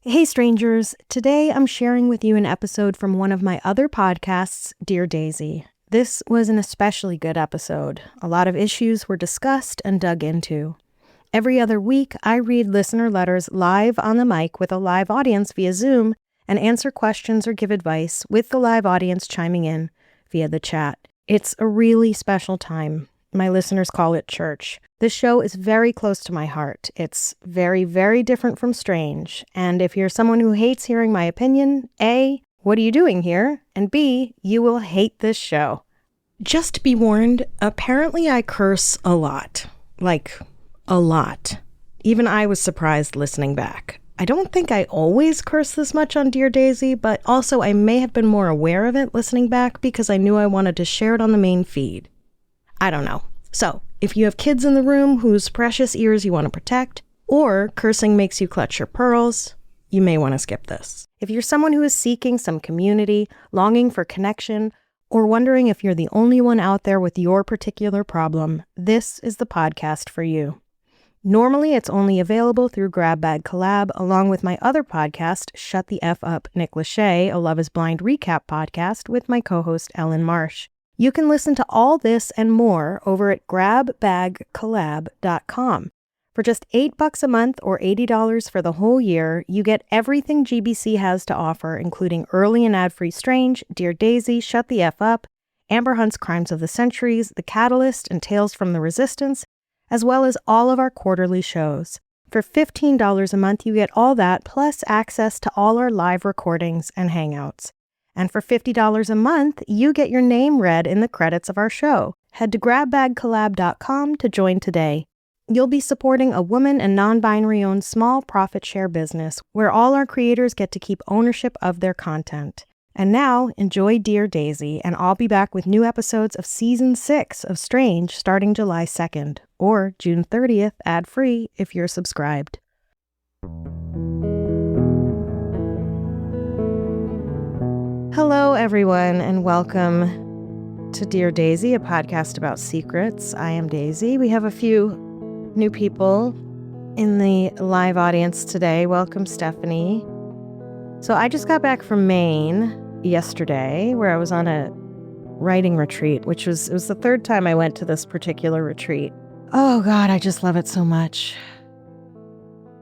Hey strangers, today I'm sharing with you an episode from one of my other podcasts, Dear Daisy. This was an especially good episode. A lot of issues were discussed and dug into. Every other week, I read listener letters live on the mic with a live audience via Zoom and answer questions or give advice with the live audience chiming in via the chat. It's a really special time. My listeners call it church. This show is very close to my heart. It's very, very different from Strange. And if you're someone who hates hearing my opinion, A, what are you doing here? And B, you will hate this show. Just be warned, apparently I curse a lot. Like, a lot. Even I was surprised listening back. I don't think I always curse this much on Dear Daisy, but also I may have been more aware of it listening back because I knew I wanted to share it on the main feed. I don't know. So, if you have kids in the room whose precious ears you want to protect, or cursing makes you clutch your pearls, you may want to skip this. If you're someone who is seeking some community, longing for connection, or wondering if you're the only one out there with your particular problem, this is the podcast for you. Normally, it's only available through Grab Bag Collab, along with my other podcast, Shut the F Up, Nick Lachey, a Love is Blind recap podcast with my co-host Ellen Marsh. You can listen to all this and more over at grabbagcollab.com. For just $8 a month or $80 for the whole year, you get everything GBC has to offer, including early and ad-free Strange, Dear Daisy, Shut the F Up, Amber Hunt's Crimes of the Centuries, The Catalyst, and Tales from the Resistance, as well as all of our quarterly shows. For $15 a month, you get all that, plus access to all our live recordings and hangouts. And for $50 a month, you get your name read in the credits of our show. Head to grabbagcollab.com to join today. You'll be supporting a woman and non-binary owned small profit share business where all our creators get to keep ownership of their content. And now, enjoy Dear Daisy, and I'll be back with new episodes of Season 6 of Strange starting July 2nd, or June 30th, ad-free if you're subscribed. Hello, everyone, and welcome to Dear Daisy, a podcast about secrets. I am Daisy. We have a few new people in the live audience today. Welcome, Stephanie. So I just got back from Maine yesterday, where I was on a writing retreat, it was the third time I went to this particular retreat. Oh, God, I just love it so much.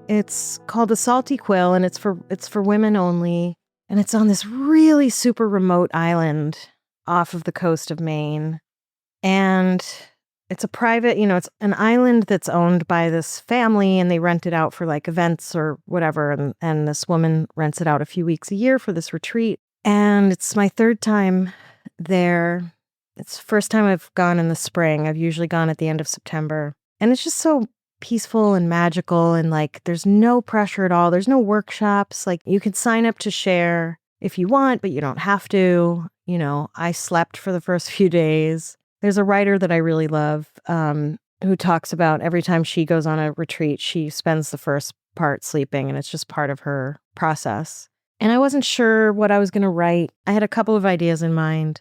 It's called The Salty Quill, and it's for women only. And it's on this really super remote island off of the coast of Maine. And it's a private, it's an island that's owned by this family, and they rent it out for like events or whatever. And this woman rents it out a few weeks a year for this retreat. And it's my third time there. It's the first time I've gone in the spring. I've usually gone at the end of September. And it's just so peaceful and magical, and like there's no pressure at all. There's no workshops. Like you can sign up to share if you want, but you don't have to. I slept for the first few days. There's a writer that I really love who talks about every time she goes on a retreat, she spends the first part sleeping, and it's just part of her process. And I wasn't sure what I was going to write. I had a couple of ideas in mind,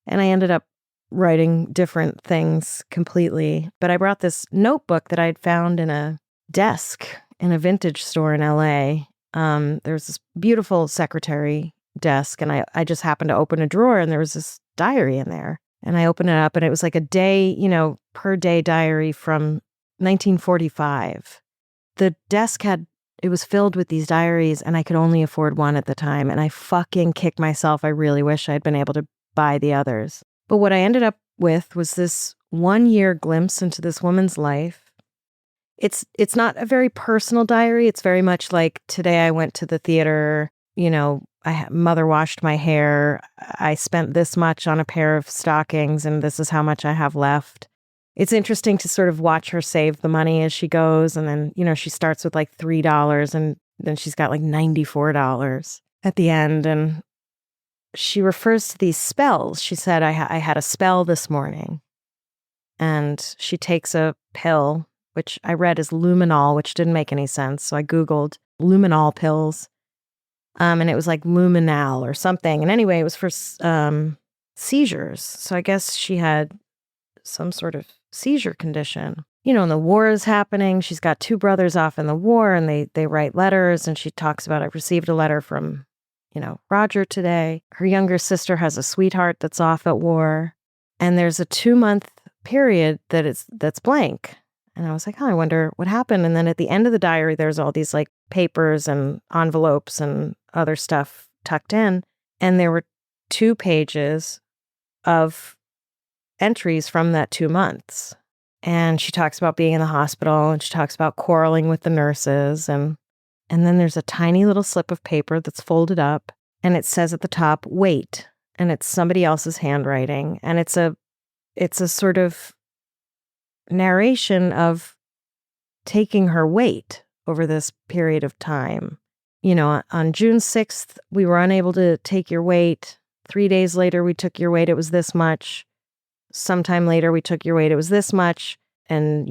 and I ended up writing different things completely. But I brought this notebook that I'd found in a desk in a vintage store in LA. There's this beautiful secretary desk, and I just happened to open a drawer, and there was this diary in there. And I opened it up, and it was like a day, per day diary from 1945. The desk it was filled with these diaries, and I could only afford one at the time. And I fucking kicked myself. I really wish I'd been able to buy the others. But what I ended up with was this 1-year glimpse into this woman's life. It's not a very personal diary. It's very much like, today I went to the theater, mother washed my hair. I spent this much on a pair of stockings, and this is how much I have left. It's interesting to sort of watch her save the money as she goes. And then, she starts with like $3, and then she's got like $94 at the end. And she refers to these spells. She said, I had a spell this morning. And she takes a pill, which I read as luminol, which didn't make any sense. So I Googled luminol pills. And it was like luminal or something. And anyway, it was for seizures. So I guess she had some sort of seizure condition. and the war is happening. She's got 2 brothers off in the war, and they write letters, and she talks about, I received a letter from, Roger today. Her younger sister has a sweetheart that's off at war, and there's a 2-month period that's blank. And I was like, oh, I wonder what happened. And then at the end of the diary, there's all these like papers and envelopes and other stuff tucked in. And there were 2 pages of entries from that 2 months. And she talks about being in the hospital, and she talks about quarreling with the nurses. And then there's a tiny little slip of paper that's folded up, and it says at the top, wait. And it's somebody else's handwriting. And it's a sort of narration of taking her weight over this period of time. On June 6th, we were unable to take your weight. 3 days later, we took your weight. It was this much. Sometime later, we took your weight. It was this much. And,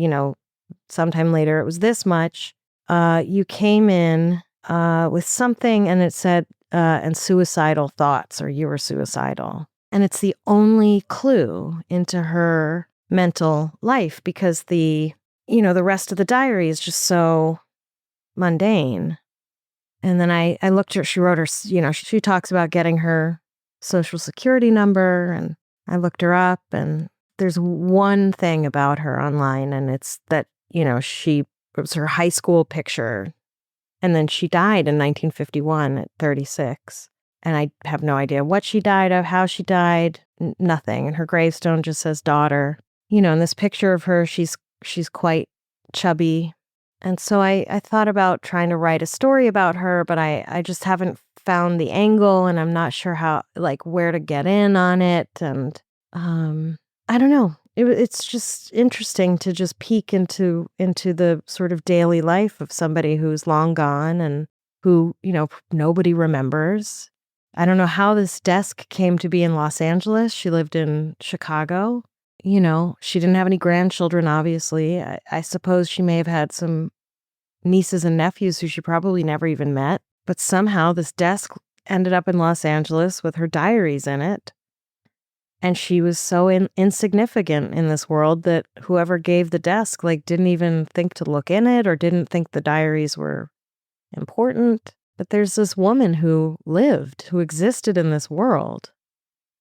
sometime later, it was this much. You came in with something, and it said, and suicidal thoughts, or you were suicidal. And it's the only clue into her mental life, because the rest of the diary is just so mundane. And then I looked at, she wrote her, she talks about getting her social security number, and I looked her up, and there's one thing about her online, and it's that, it was her high school picture, and then she died in 1951 at 36. And I have no idea what she died of, how she died, nothing. And her gravestone just says daughter. In this picture of her, she's quite chubby. And so I thought about trying to write a story about her, but I just haven't found the angle, and I'm not sure how, where to get in on it. And I don't know. It's just interesting to just peek into the sort of daily life of somebody who's long gone and who, nobody remembers. I don't know how this desk came to be in Los Angeles. She lived in Chicago. She didn't have any grandchildren, obviously. I suppose she may have had some nieces and nephews who she probably never even met. But somehow this desk ended up in Los Angeles with her diaries in it. And she was so insignificant in this world that whoever gave the desk, didn't even think to look in it, or didn't think the diaries were important. But there's this woman who lived, who existed in this world,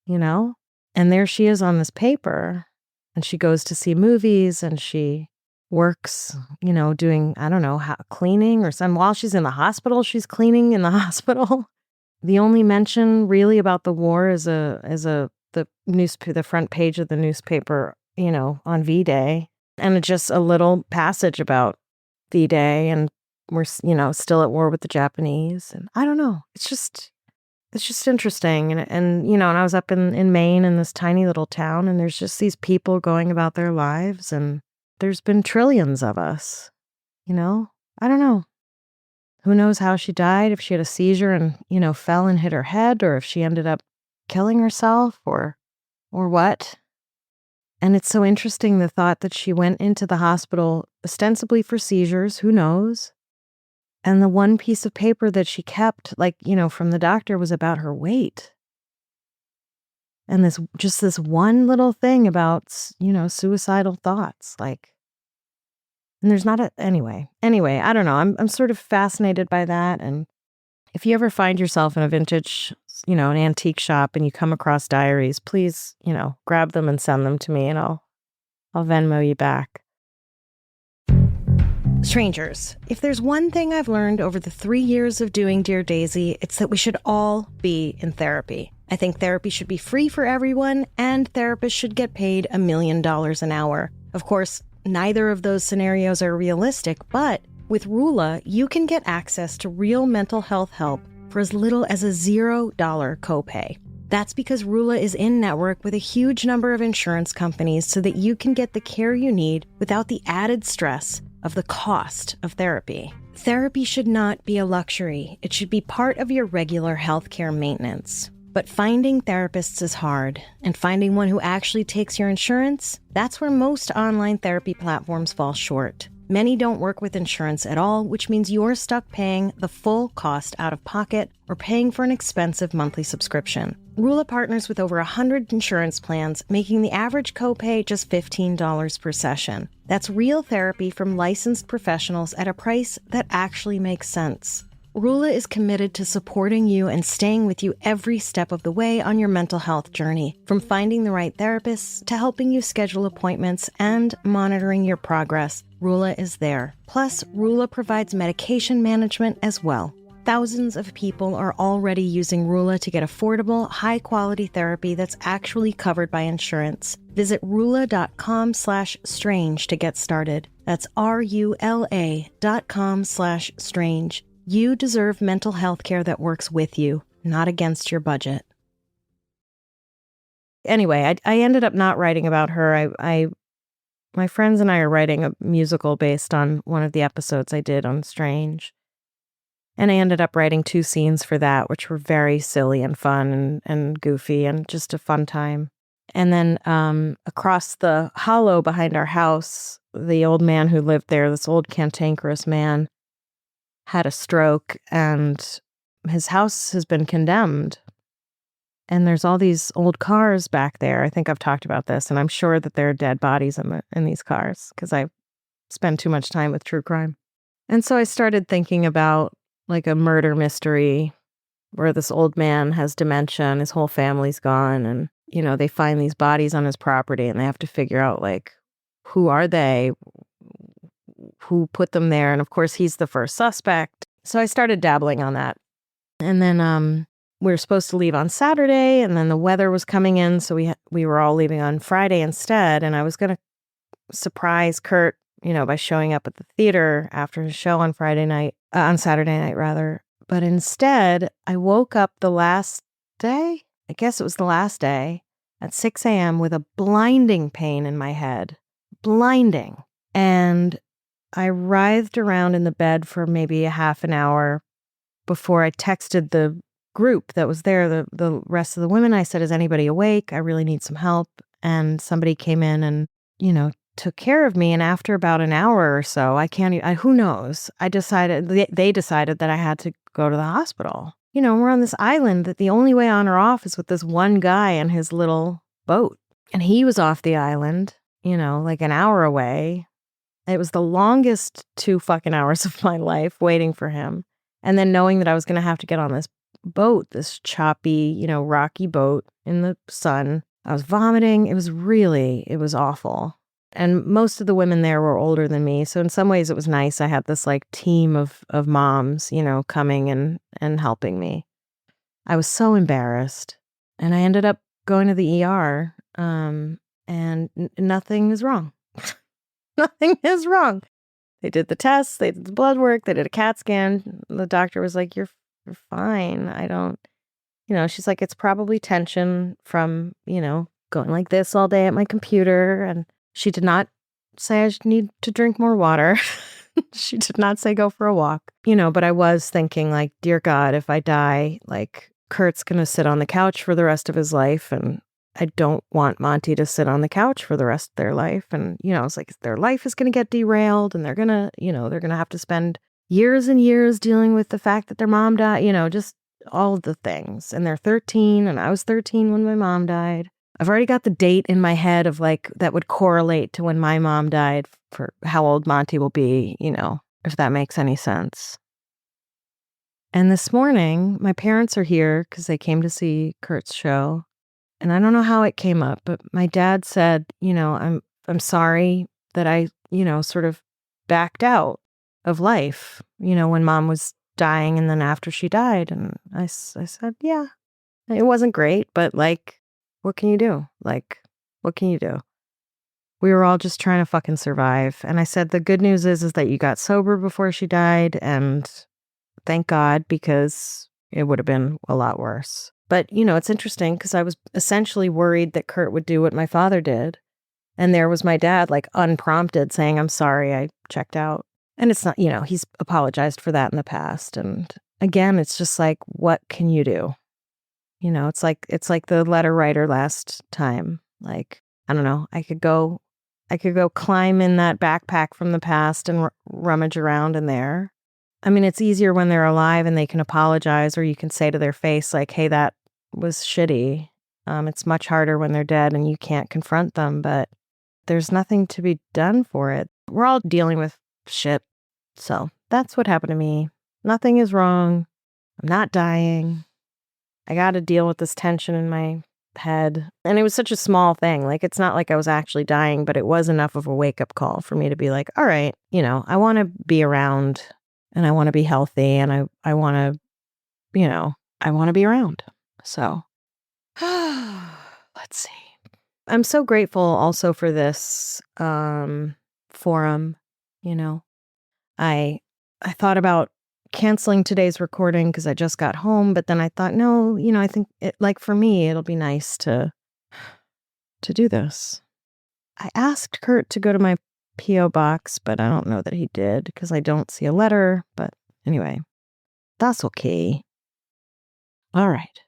and there she is on this paper, and she goes to see movies, and she works, doing, I don't know, cleaning or something. While she's in the hospital, she's cleaning in the hospital. The only mention really about the war is the front page of the newspaper, on V-Day, and just a little passage about V-Day, and we're, still at war with the Japanese. And I don't know. It's just interesting. And I was up in Maine, in this tiny little town, and there's just these people going about their lives, and there's been trillions of us, I don't know. Who knows how she died, if she had a seizure and, fell and hit her head, or if she ended up killing herself, or what. And it's so interesting, the thought that she went into the hospital ostensibly for seizures, who knows? And the one piece of paper that she kept, from the doctor, was about her weight. And this one little thing about, suicidal thoughts, and there's not anyway, I don't know. I'm sort of fascinated by that. And if you ever find yourself in a vintage, an antique shop, and you come across diaries, please, grab them and send them to me, and I'll Venmo you back. Strangers, if there's one thing I've learned over the 3 years of doing Dear Daisy, it's that we should all be in therapy. I think therapy should be free for everyone, and therapists should get paid $1 million an hour. Of course, neither of those scenarios are realistic, but with Rula, you can get access to real mental health help for as little as a $0 copay. That's because Rula is in-network with a huge number of insurance companies so that you can get the care you need without the added stress of the cost of therapy. Therapy should not be a luxury. It should be part of your regular healthcare maintenance. But finding therapists is hard, and finding one who actually takes your insurance, that's where most online therapy platforms fall short. Many don't work with insurance at all, which means you're stuck paying the full cost out of pocket or paying for an expensive monthly subscription. Rula partners with over 100 insurance plans, making the average copay just $15 per session. That's real therapy from licensed professionals at a price that actually makes sense. Rula is committed to supporting you and staying with you every step of the way on your mental health journey, from finding the right therapists to helping you schedule appointments and monitoring your progress. Rula is there. Plus, Rula provides medication management as well. Thousands of people are already using Rula to get affordable, high-quality therapy that's actually covered by insurance. Visit rula.com/strange to get started. That's RULA.com/strange. You deserve mental health care that works with you, not against your budget. Anyway, I ended up not writing about her. My friends and I are writing a musical based on one of the episodes I did on Strange. And I ended up writing 2 scenes for that, which were very silly and fun and goofy and just a fun time. And then across the hollow behind our house, the old man who lived there, this old cantankerous man, had a stroke and his house has been condemned. And there's all these old cars back there. I think I've talked about this, and I'm sure that there are dead bodies in these cars because I spend too much time with true crime. And so I started thinking about like a murder mystery where this old man has dementia and his whole family's gone, and they find these bodies on his property and they have to figure out like who are they, who put them there, and of course he's the first suspect. So I started dabbling on that. And then we were supposed to leave on Saturday, and then the weather was coming in, so we were all leaving on Friday instead, and I was going to surprise Kurt by showing up at the theater after his show on Saturday night rather. But instead, I woke up the last day, I guess it was the last day, at 6 a.m. with a blinding pain in my head. Blinding. And I writhed around in the bed for maybe a half an hour before I texted the group that was there, the rest of the women. I said, is anybody awake? I really need some help. And somebody came in and, took care of me. And after about an hour or so, who knows? They decided that I had to go to the hospital. We're on this island that the only way on or off is with this one guy and his little boat. And he was off the island, like an hour away. It was the longest 2 fucking hours of my life waiting for him. And then knowing that I was going to have to get on this boat, this choppy, rocky boat in the sun. I was vomiting. It was awful. And most of the women there were older than me. So in some ways it was nice. I had this like team of moms, coming and helping me. I was so embarrassed. And I ended up going to the ER and nothing is wrong. Nothing is wrong. They did the tests, they did the blood work, they did a CAT scan. The doctor was like, you're fine. I don't, she's like, it's probably tension from, going like this all day at my computer. And she did not say I should need to drink more water. She did not say go for a walk, but I was thinking like, dear God, if I die, like Kurt's going to sit on the couch for the rest of his life. And I don't want Monty to sit on the couch for the rest of their life. And, it's like their life is going to get derailed and they're going to have to spend years and years dealing with the fact that their mom died, just all of the things. And they're 13 and I was 13 when my mom died. I've already got the date in my head of like that would correlate to when my mom died for how old Monty will be, if that makes any sense. And this morning, my parents are here because they came to see Kurt's show. And I don't know how it came up, but my dad said, I'm sorry that I, sort of backed out of life, when mom was dying and then after she died. And I said, yeah, it wasn't great, but like, what can you do? Like, what can you do? We were all just trying to fucking survive. And I said, the good news is that you got sober before she died. And thank God, because it would have been a lot worse. But, it's interesting because I was essentially worried that Kurt would do what my father did. And there was my dad, like unprompted, saying, I'm sorry, I checked out. And it's not, he's apologized for that in the past. And again, it's just like, what can you do? It's like the letter writer last time. Like, I don't know, I could go climb in that backpack from the past and rummage around in there. I mean, it's easier when they're alive and they can apologize, or you can say to their face like, hey, that was shitty. It's much harder when they're dead and you can't confront them, but there's nothing to be done for it. We're all dealing with shit. So that's what happened to me. Nothing is wrong. I'm not dying. I got to deal with this tension in my head. And it was such a small thing. Like, it's not like I was actually dying, but it was enough of a wake-up call for me to be like, all right, I want to be around and I want to be healthy and I want to, I want to be around. So, let's see. I'm so grateful also for this forum. I thought about canceling today's recording because I just got home, but then I thought, no, I think for me, it'll be nice to do this. I asked Kurt to go to my P.O. box, but I don't know that he did because I don't see a letter. But anyway, that's okay. All right.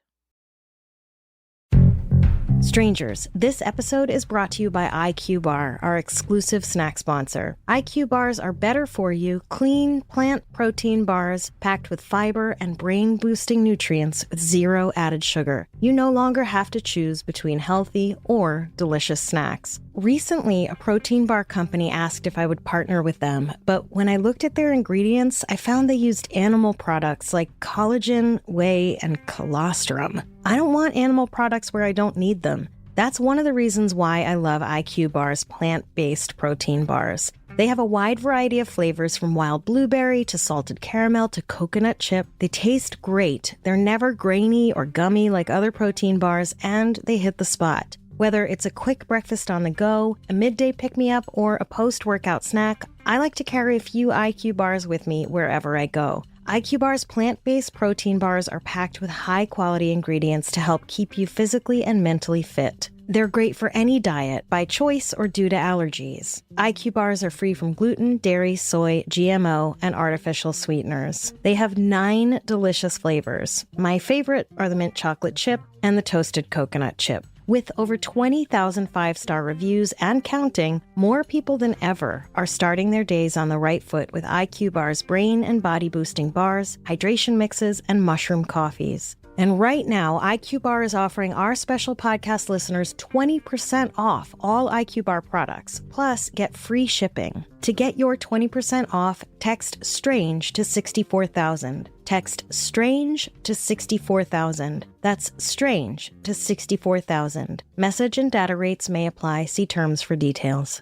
Strangers, this episode is brought to you by IQ Bar, our exclusive snack sponsor. IQ Bars are better for you, clean, plant protein bars packed with fiber and brain-boosting nutrients with zero added sugar. You no longer have to choose between healthy or delicious snacks. Recently, a protein bar company asked if I would partner with them, but when I looked at their ingredients, I found they used animal products like collagen, whey, and colostrum. I don't want animal products where I don't need them. That's one of the reasons why I love IQ Bar's plant-based protein bars. They have a wide variety of flavors from wild blueberry to salted caramel to coconut chip. They taste great. They're never grainy or gummy like other protein bars, and they hit the spot. Whether it's a quick breakfast on the go, a midday pick-me-up, or a post-workout snack, I like to carry a few IQ bars with me wherever I go. IQ Bar's plant-based protein bars are packed with high-quality ingredients to help keep you physically and mentally fit. They're great for any diet, by choice or due to allergies. IQ Bars are free from gluten, dairy, soy, GMO, and artificial sweeteners. They have 9 delicious flavors. My favorite are the mint chocolate chip and the toasted coconut chip. With over 20,000 five-star reviews and counting, more people than ever are starting their days on the right foot with IQ Bar's brain and body-boosting bars, hydration mixes, and mushroom coffees. And right now, IQ Bar is offering our special podcast listeners 20% off all IQ Bar products, plus get free shipping. To get your 20% off, text STRANGE to 64,000. Text STRANGE to 64,000. That's STRANGE to 64,000. Message and data rates may apply. See terms for details.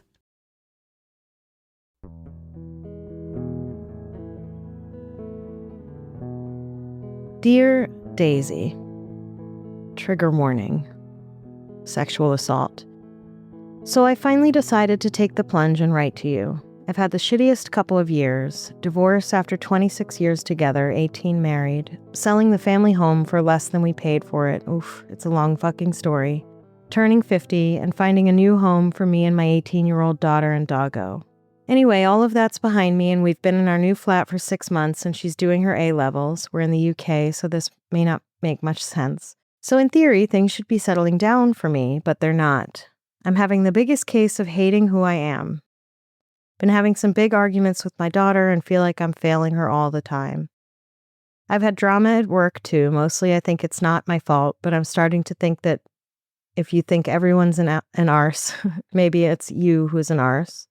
Dear Daisy, trigger warning, sexual assault. So I finally decided to take the plunge and write to you. I've had the shittiest couple of years, divorce after 26 years together, 18 married, selling the family home for less than we paid for it. Oof, it's a long fucking story. Turning 50 and finding a new home for me and my 18-year-old daughter and doggo. Anyway, all of that's behind me, and we've been in our new flat for 6 months, and she's doing her A-levels. We're in the UK, so this may not make much sense. So in theory, things should be settling down for me, but they're not. I'm having the biggest case of hating who I am. Been having some big arguments with my daughter and feel like I'm failing her all the time. I've had drama at work too. Mostly I think it's not my fault, but I'm starting to think that if you think everyone's an arse, maybe it's you who's an arse.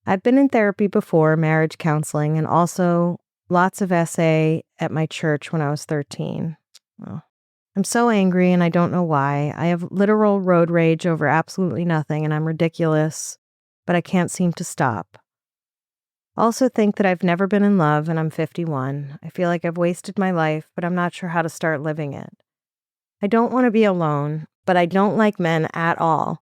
I've been in therapy before, marriage counseling, and also lots of SA at my church when I was 13. Well, I'm so angry and I don't know why. I have literal road rage over absolutely nothing and I'm ridiculous, but I can't seem to stop. Also think that I've never been in love and I'm 51. I feel like I've wasted my life, but I'm not sure how to start living it. I don't want to be alone, but I don't like men at all.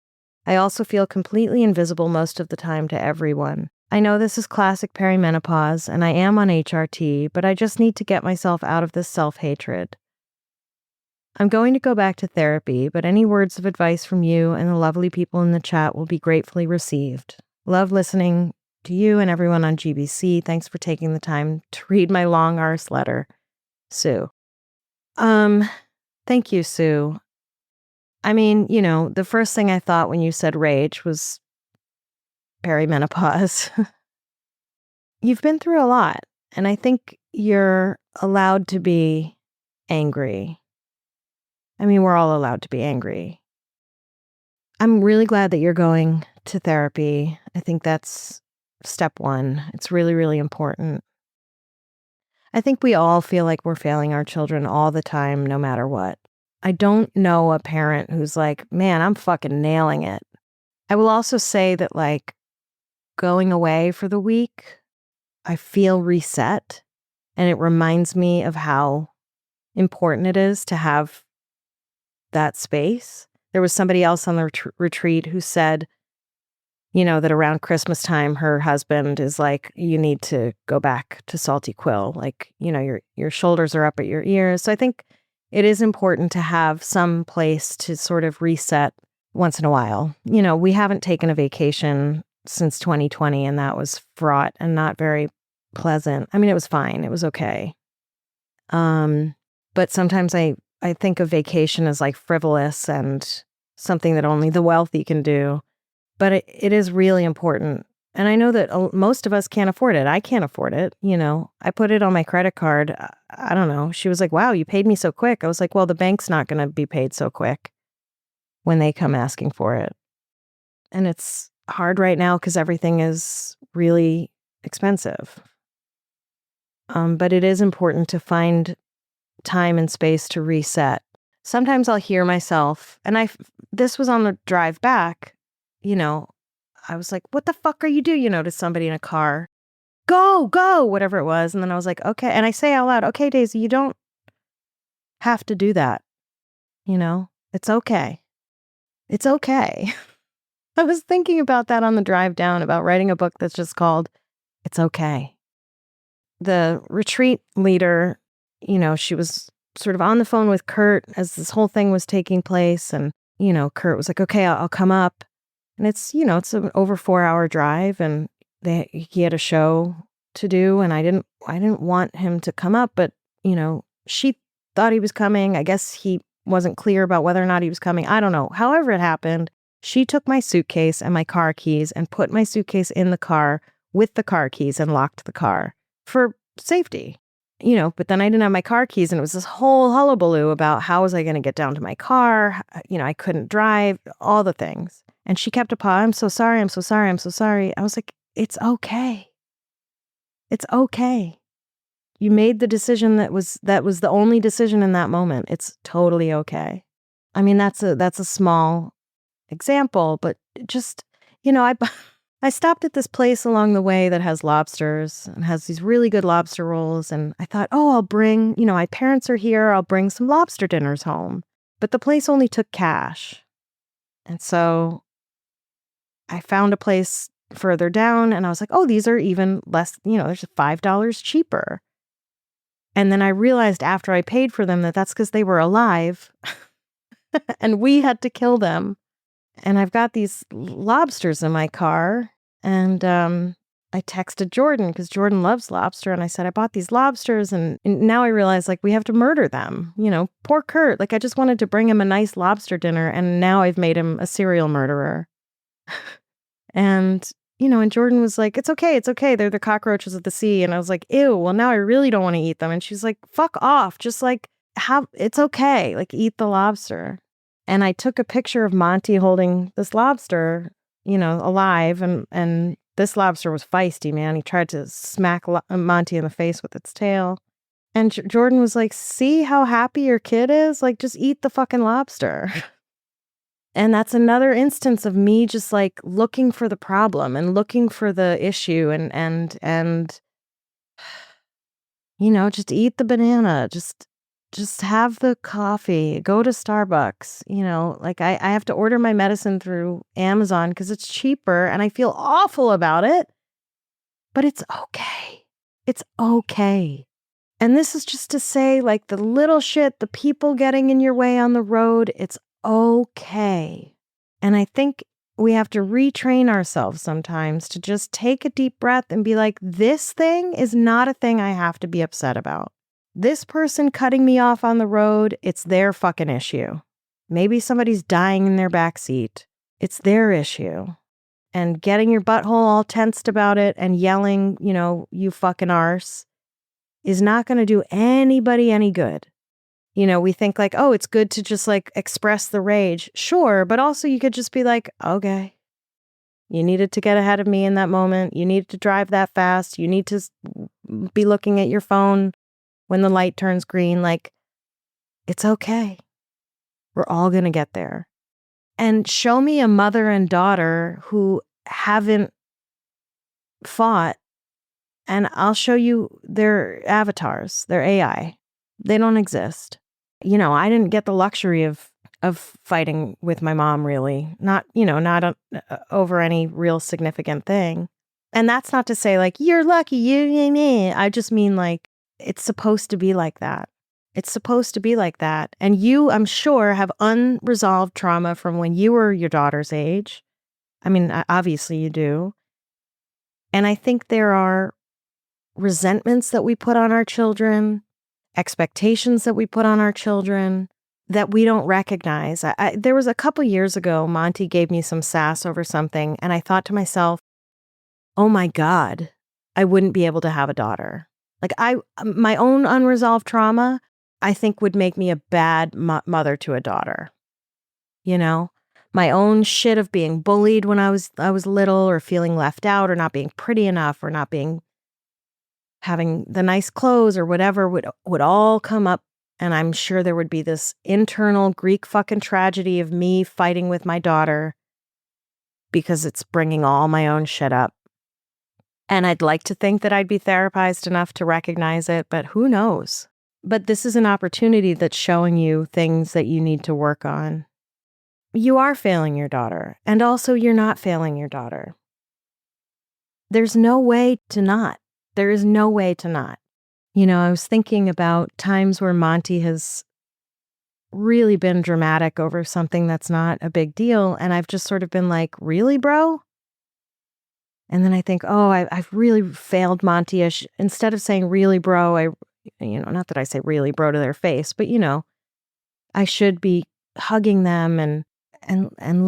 I also feel completely invisible most of the time to everyone. I know this is classic perimenopause, and I am on HRT, but I just need to get myself out of this self-hatred. I'm going to go back to therapy, but any words of advice from you and the lovely people in the chat will be gratefully received. Love listening to you and everyone on GBC. Thanks for taking the time to read my long arse letter. Sue. Thank you, Sue. I mean, the first thing I thought when you said rage was perimenopause. You've been through a lot, and I think you're allowed to be angry. I mean, we're all allowed to be angry. I'm really glad that you're going to therapy. I think that's step one. It's really, really important. I think we all feel like we're failing our children all the time, no matter what. I don't know a parent who's like, man, I'm fucking nailing it. I will also say that, like, going away for the week, I feel reset. And it reminds me of how important it is to have that space. There was somebody else on the retreat who said, that around Christmas time, her husband is like, you need to go back to Salty Quill. Like, your shoulders are up at your ears. So I think it is important to have some place to sort of reset once in a while. We haven't taken a vacation since 2020, and that was fraught and not very pleasant. I mean, it was fine. It was okay. But sometimes I think of vacation as like frivolous and something that only the wealthy can do. But it is really important. And I know that most of us can't afford it. I can't afford it. I put it on my credit card. I don't know. She was like, wow, you paid me so quick. I was like, well, the bank's not going to be paid so quick when they come asking for it. And it's hard right now because everything is really expensive. But it is important to find time and space to reset. Sometimes I'll hear myself, and this was on the drive back, I was like, what the fuck are you doing? To somebody in a car, go, whatever it was. And then I was like, okay. And I say out loud, okay, Daisy, you don't have to do that. It's okay. It's okay. I was thinking about that on the drive down, about writing a book that's just called It's Okay. The retreat leader, she was sort of on the phone with Kurt as this whole thing was taking place. And, Kurt was like, okay, I'll come up. And it's an over 4-hour drive, and he had a show to do, and I didn't want him to come up, but she thought he was coming. I guess he wasn't clear about whether or not he was coming. I don't know. However it happened, she took my suitcase and my car keys and put my suitcase in the car with the car keys and locked the car for safety. But then I didn't have my car keys, and it was this whole hullabaloo about how was I going to get down to my car? I couldn't drive, all the things. And she kept I'm so sorry, I'm so sorry, I'm so sorry. I was like, it's okay. It's okay. You made the decision that was the only decision in that moment. It's totally okay. I mean, that's a small example, but just, I stopped at this place along the way that has lobsters and has these really good lobster rolls. And I thought, I'll bring, my parents are here. I'll bring some lobster dinners home. But the place only took cash. And so I found a place further down, and I was like, these are even less, there's $5 cheaper. And then I realized after I paid for them that that's because they were alive and we had to kill them. And I've got these lobsters in my car, and I texted Jordan because Jordan loves lobster. And I said, I bought these lobsters, and now I realize, like, we have to murder them. Poor Kurt. Like, I just wanted to bring him a nice lobster dinner, and now I've made him a serial murderer. And, and Jordan was like, it's okay. They're the cockroaches of the sea. And I was like, ew, well, now I really don't want to eat them. And she's like, fuck off. Just like, it's okay. Like, eat the lobster. And I took a picture of Monty holding this lobster, alive. And this lobster was feisty, man. He tried to smack Monty in the face with its tail. And Jordan was like, see how happy your kid is? Like, just eat the fucking lobster. And that's another instance of me just like looking for the problem and looking for the issue and just eat the banana, just have the coffee, go to Starbucks, like I have to order my medicine through Amazon because it's cheaper and I feel awful about it, but it's okay. It's okay. And this is just to say, like, the little shit, the people getting in your way on the road, it's okay. And I think we have to retrain ourselves sometimes to just take a deep breath and be like, this thing is not a thing I have to be upset about. This person cutting me off on the road, it's their fucking issue. Maybe somebody's dying in their backseat. It's their issue. And getting your butthole all tensed about it and yelling, you fucking arse, is not going to do anybody any good. We think like, oh, it's good to just like express the rage. Sure. But also you could just be like, okay, you needed to get ahead of me in that moment. You needed to drive that fast. You need to be looking at your phone when the light turns green. Like, it's okay. We're all going to get there. And show me a mother and daughter who haven't fought, and I'll show you their avatars, their AI. They don't exist. I didn't get the luxury of fighting with my mom, really. Not over any real significant thing. And that's not to say like, you're lucky, I just mean like, it's supposed to be like that. It's supposed to be like that. And you, I'm sure, have unresolved trauma from when you were your daughter's age. I mean, obviously you do. And I think there are resentments that we put on our children, expectations that we put on our children that we don't recognize. There was a couple years ago, Monty gave me some sass over something, and I thought to myself, oh my God, I wouldn't be able to have a daughter. Like my own unresolved trauma, I think would make me a bad mother to a daughter. My own shit of being bullied when I was little, or feeling left out, or not being pretty enough, or not having the nice clothes or whatever would all come up. And I'm sure there would be this internal Greek fucking tragedy of me fighting with my daughter because it's bringing all my own shit up. And I'd like to think that I'd be therapized enough to recognize it, but who knows? But this is an opportunity that's showing you things that you need to work on. You are failing your daughter, and also you're not failing your daughter. There's no way to not. There is no way to not. I was thinking about times where Monty has really been dramatic over something that's not a big deal, and I've just sort of been like, really, bro? And then I think, oh, I've really failed Monty. Instead of saying, really, bro, not that I say really, bro, to their face, but, I should be hugging them and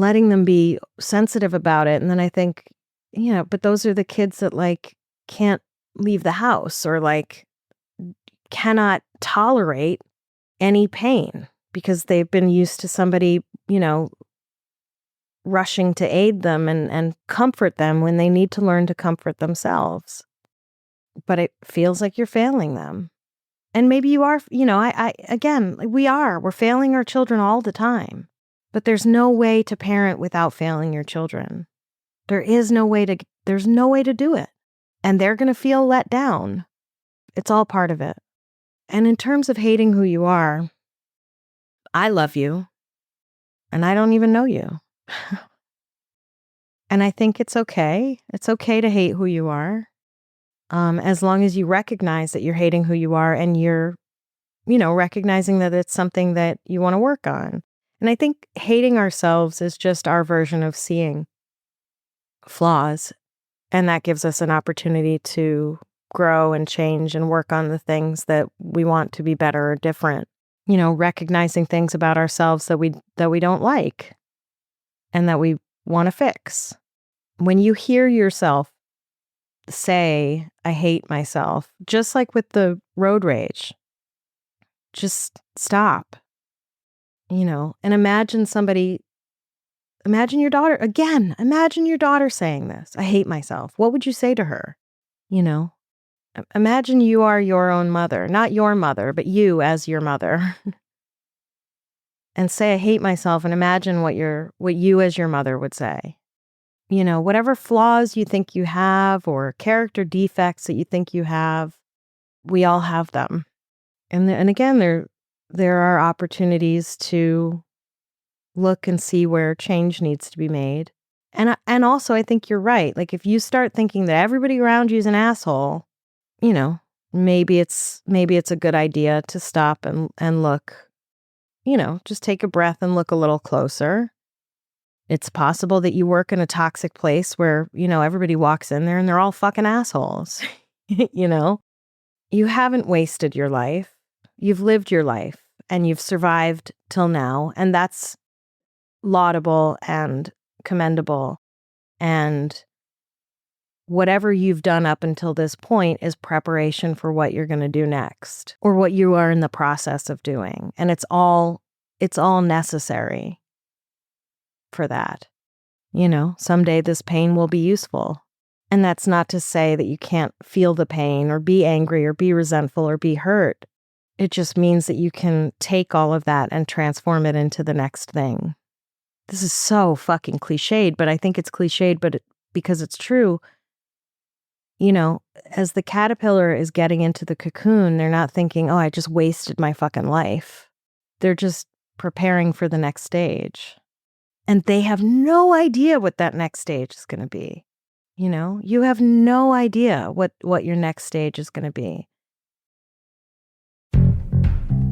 letting them be sensitive about it. And then I think, but those are the kids that like can't leave the house, or like cannot tolerate any pain because they've been used to somebody, rushing to aid them and comfort them when they need to learn to comfort themselves. But it feels like you're failing them. And maybe you are, again, we're failing our children all the time. But there's no way to parent without failing your children. There's no way to do it. And they're going to feel let down. It's all part of it. And in terms of hating who you are, I love you. And I don't even know you. And I think it's okay. It's okay to hate who you are. As long as you recognize that you're hating who you are, and you're, recognizing that it's something that you want to work on. And I think hating ourselves is just our version of seeing flaws. And that gives us an opportunity to grow and change and work on the things that we want to be better or different. Recognizing things about ourselves that we don't like and that we want to fix. When you hear yourself say, I hate myself, just like with the road rage, just stop, and imagine your daughter, again, imagine your daughter saying this, I hate myself. What would you say to her? Imagine you are your own mother, not your mother, but you as your mother. And say, I hate myself, and imagine what you as your mother would say. Whatever flaws you think you have, or character defects that you think you have, we all have them. And again, there are opportunities to look and see where change needs to be made. And also, I think you're right. Like, if you start thinking that everybody around you is an asshole, maybe it's a good idea to stop and look, just take a breath and look a little closer. It's possible that you work in a toxic place where, everybody walks in there and they're all fucking assholes. You haven't wasted your life. You've lived your life and you've survived till now. And that's laudable and commendable. And whatever you've done up until this point is preparation for what you're going to do next, or what you are in the process of doing. And it's all necessary for that. Someday this pain will be useful. And that's not to say that you can't feel the pain or be angry or be resentful or be hurt. It just means that you can take all of that and transform it into the next thing. This is so fucking cliched, but I think it's cliched, because it's true. As the caterpillar is getting into the cocoon, they're not thinking, oh, I just wasted my fucking life. They're just preparing for the next stage. And they have no idea what that next stage is going to be. You have no idea what your next stage is going to be.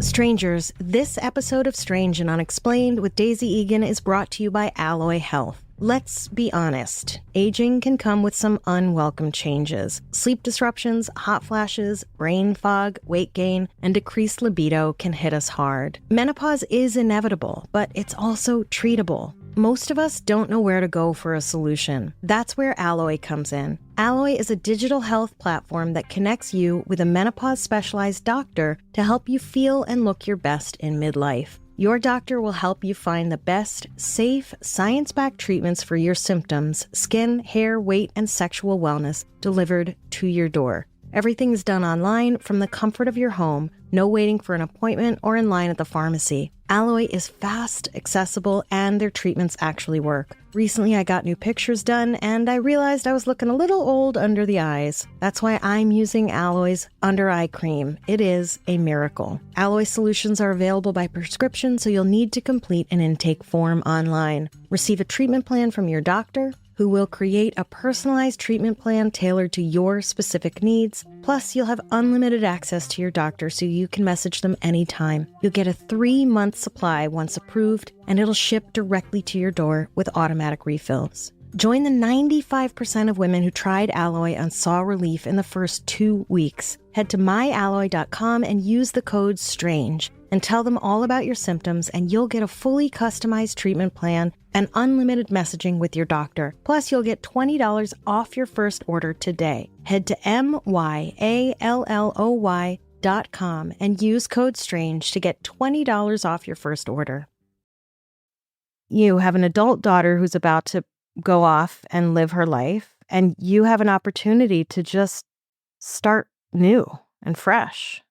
Strangers, this episode of Strange and Unexplained with Daisy Eagan is brought to you by Alloy Health. Let's be honest, aging can come with some unwelcome changes. Sleep disruptions, hot flashes, brain fog, weight gain, and decreased libido can hit us hard. Menopause is inevitable, but it's also treatable. Most of us don't know where to go for a solution. That's where Alloy comes in. Alloy is a digital health platform that connects you with a menopause-specialized doctor to help you feel and look your best in midlife. Your doctor will help you find the best, safe, science-backed treatments for your symptoms, skin, hair, weight, and sexual wellness delivered to your door. Everything is done online from the comfort of your home, no waiting for an appointment or in line at the pharmacy. Alloy is fast, accessible, and their treatments actually work. Recently, I got new pictures done, and I realized I was looking a little old under the eyes. That's why I'm using Alloy's Under Eye Cream. It is a miracle. Alloy solutions are available by prescription, so you'll need to complete an intake form online. Receive a treatment plan from your doctor, who will create a personalized treatment plan tailored to your specific needs. Plus, you'll have unlimited access to your doctor so you can message them anytime. You'll get a 3-month supply once approved, and it'll ship directly to your door with automatic refills. Join the 95% of women who tried Alloy and saw relief in the first 2 weeks. Head to myalloy.com and use the code STRANGE and tell them all about your symptoms, and you'll get a fully customized treatment plan and unlimited messaging with your doctor. Plus, you'll get $20 off your first order today. Head to myalloy.com and use code STRANGE to get $20 off your first order. You have an adult daughter who's about to go off and live her life, and you have an opportunity to just start new and fresh.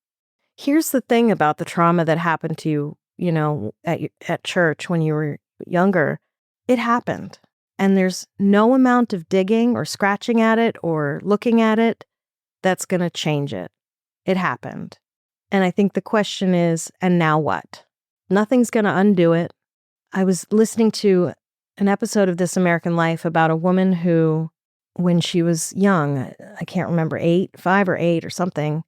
Here's the thing about the trauma that happened to you, at church when you were younger. It happened. And there's no amount of digging or scratching at it or looking at it that's going to change it. It happened. And I think the question is, and now what? Nothing's going to undo it. I was listening to an episode of This American Life about a woman who, when she was young, I can't remember, 5 or 8 or something,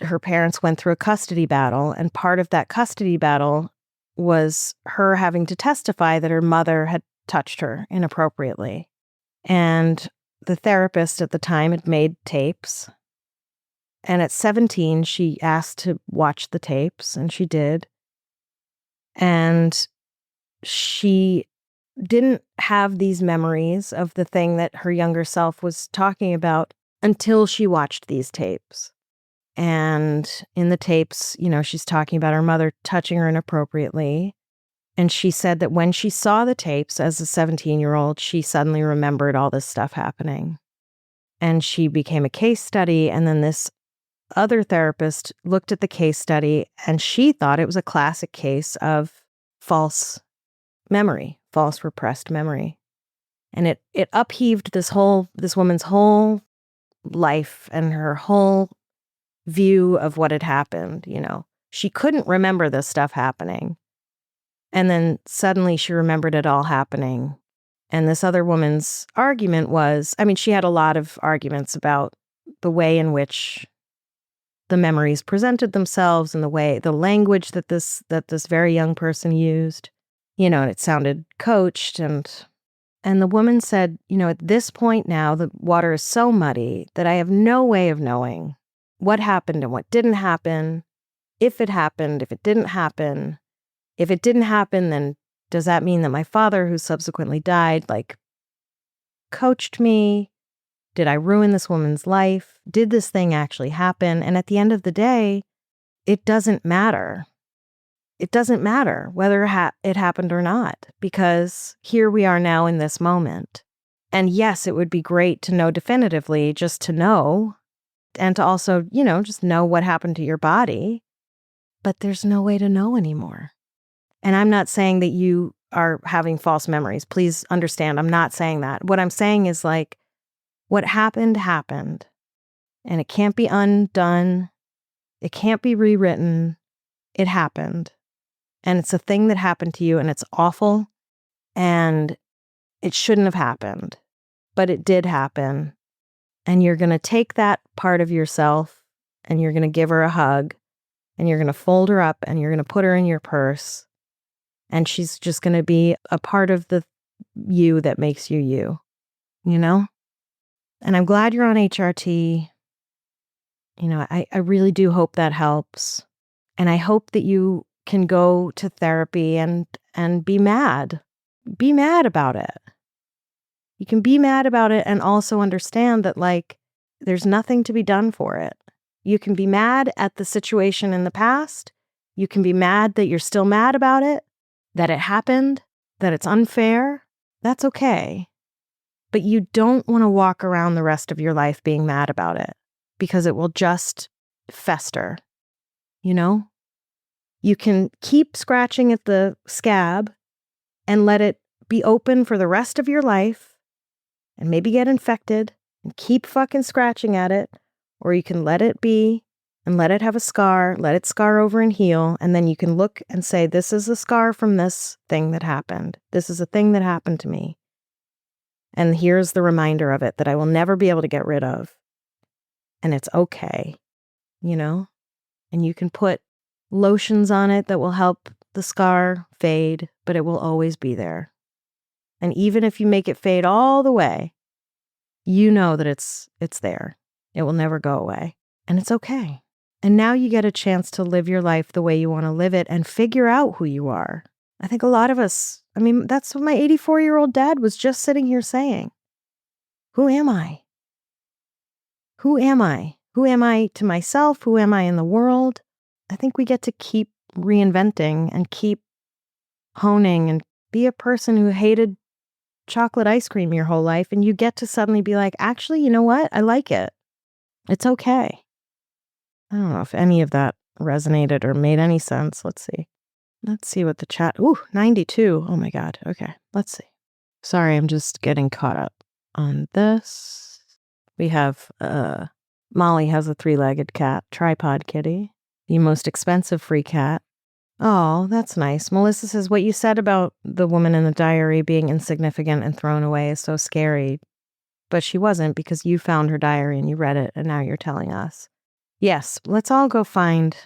her parents went through a custody battle, and part of that custody battle was her having to testify that her mother had touched her inappropriately. And the therapist at the time had made tapes. And at 17, she asked to watch the tapes, and she did. And she didn't have these memories of the thing that her younger self was talking about until she watched these tapes. And in the tapes, she's talking about her mother touching her inappropriately. And she said that when she saw the tapes as a 17-year-old, she suddenly remembered all this stuff happening. And she became a case study. And then this other therapist looked at the case study, and she thought it was a classic case of false memory, false repressed memory. And it upheaved this woman's whole life and her whole view of what had happened. She couldn't remember this stuff happening. And then suddenly she remembered it all happening. And this other woman's argument was, she had a lot of arguments about the way in which the memories presented themselves and the language that this very young person used, and it sounded coached. And the woman said, at this point now, the water is so muddy that I have no way of knowing what happened and what didn't happen, if it happened, if it didn't happen. If it didn't happen, then does that mean that my father, who subsequently died, coached me? Did I ruin this woman's life? Did this thing actually happen? And at the end of the day, it doesn't matter. It doesn't matter whether it happened or not, because here we are now in this moment. And yes, it would be great to know definitively, just to know, and to also, just know what happened to your body. But there's no way to know anymore. And I'm not saying that you are having false memories. Please understand, I'm not saying that. What I'm saying is like, what happened, happened. And it can't be undone. It can't be rewritten. It happened. And it's a thing that happened to you, and it's awful, and it shouldn't have happened, but it did happen. And you're going to take that part of yourself, and you're going to give her a hug, and you're going to fold her up, and you're going to put her in your purse, and she's just going to be a part of the you that makes you, And I'm glad you're on HRT. I really do hope that helps. And I hope that you can go to therapy and be mad. Be mad about it. You can be mad about it and also understand that, like, there's nothing to be done for it. You can be mad at the situation in the past. You can be mad that you're still mad about it, that it happened, that it's unfair. That's okay. But you don't want to walk around the rest of your life being mad about it, because it will just fester, You can keep scratching at the scab and let it be open for the rest of your life and maybe get infected and keep fucking scratching at it. Or you can let it be and let it have a scar, let it scar over and heal. And then you can look and say, this is a scar from this thing that happened. This is a thing that happened to me. And here's the reminder of it that I will never be able to get rid of. And it's okay, And you can put lotions on it that will help the scar fade, but it will always be there. And even if you make it fade all the way, you know that it's there. It will never go away. And it's okay. And now you get a chance to live your life the way you want to live it and figure out who you are. I think a lot of us, that's what my 84-year-old dad was just sitting here saying. Who am I? Who am I? Who am I to myself? Who am I in the world? I think we get to keep reinventing and keep honing and be a person who hated chocolate ice cream your whole life, and you get to suddenly be like, actually, you know what? I like it. It's okay. I don't know if any of that resonated or made any sense. Let's see what the chat. Ooh, 92. Oh my God. Okay, let's see. Sorry, I'm just getting caught up on this. We have Molly has a 3-legged cat, tripod kitty, the most expensive free cat. Oh, that's nice. Melissa says, what you said about the woman in the diary being insignificant and thrown away is so scary. But she wasn't, because you found her diary and you read it, and now you're telling us. Yes, let's all go find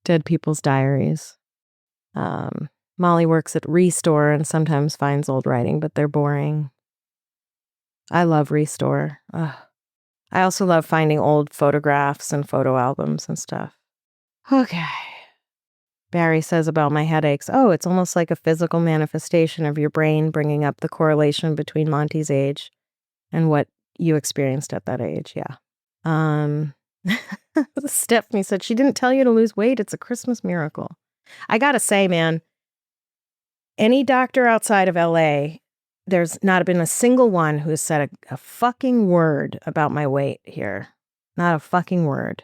dead people's diaries. Molly works at Restore and sometimes finds old writing, but they're boring. I love Restore. Ugh. I also love finding old photographs and photo albums and stuff. Okay. Barry says about my headaches, oh, it's almost like a physical manifestation of your brain bringing up the correlation between Monty's age and what you experienced at that age. Yeah. Stephanie said she didn't tell you to lose weight. It's a Christmas miracle. I gotta say, man, any doctor outside of LA, there's not been a single one who has said a fucking word about my weight here. Not a fucking word.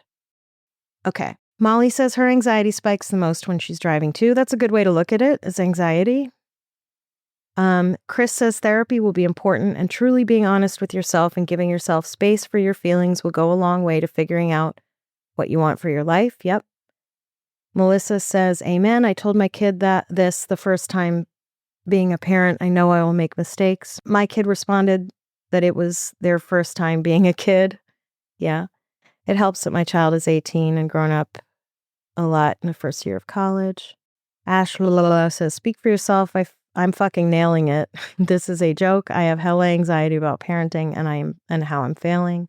Okay. Molly says her anxiety spikes the most when she's driving too. That's a good way to look at it, as anxiety. Chris says therapy will be important, and truly being honest with yourself and giving yourself space for your feelings will go a long way to figuring out what you want for your life. Yep. Melissa says, amen. I told my kid this the first time being a parent. I know I will make mistakes. My kid responded that it was their first time being a kid. Yeah. It helps that my child is 18 and grown up a lot in the first year of college. Ash says, speak for yourself. I'm fucking nailing it. This is a joke. I have hella anxiety about parenting and how I'm failing.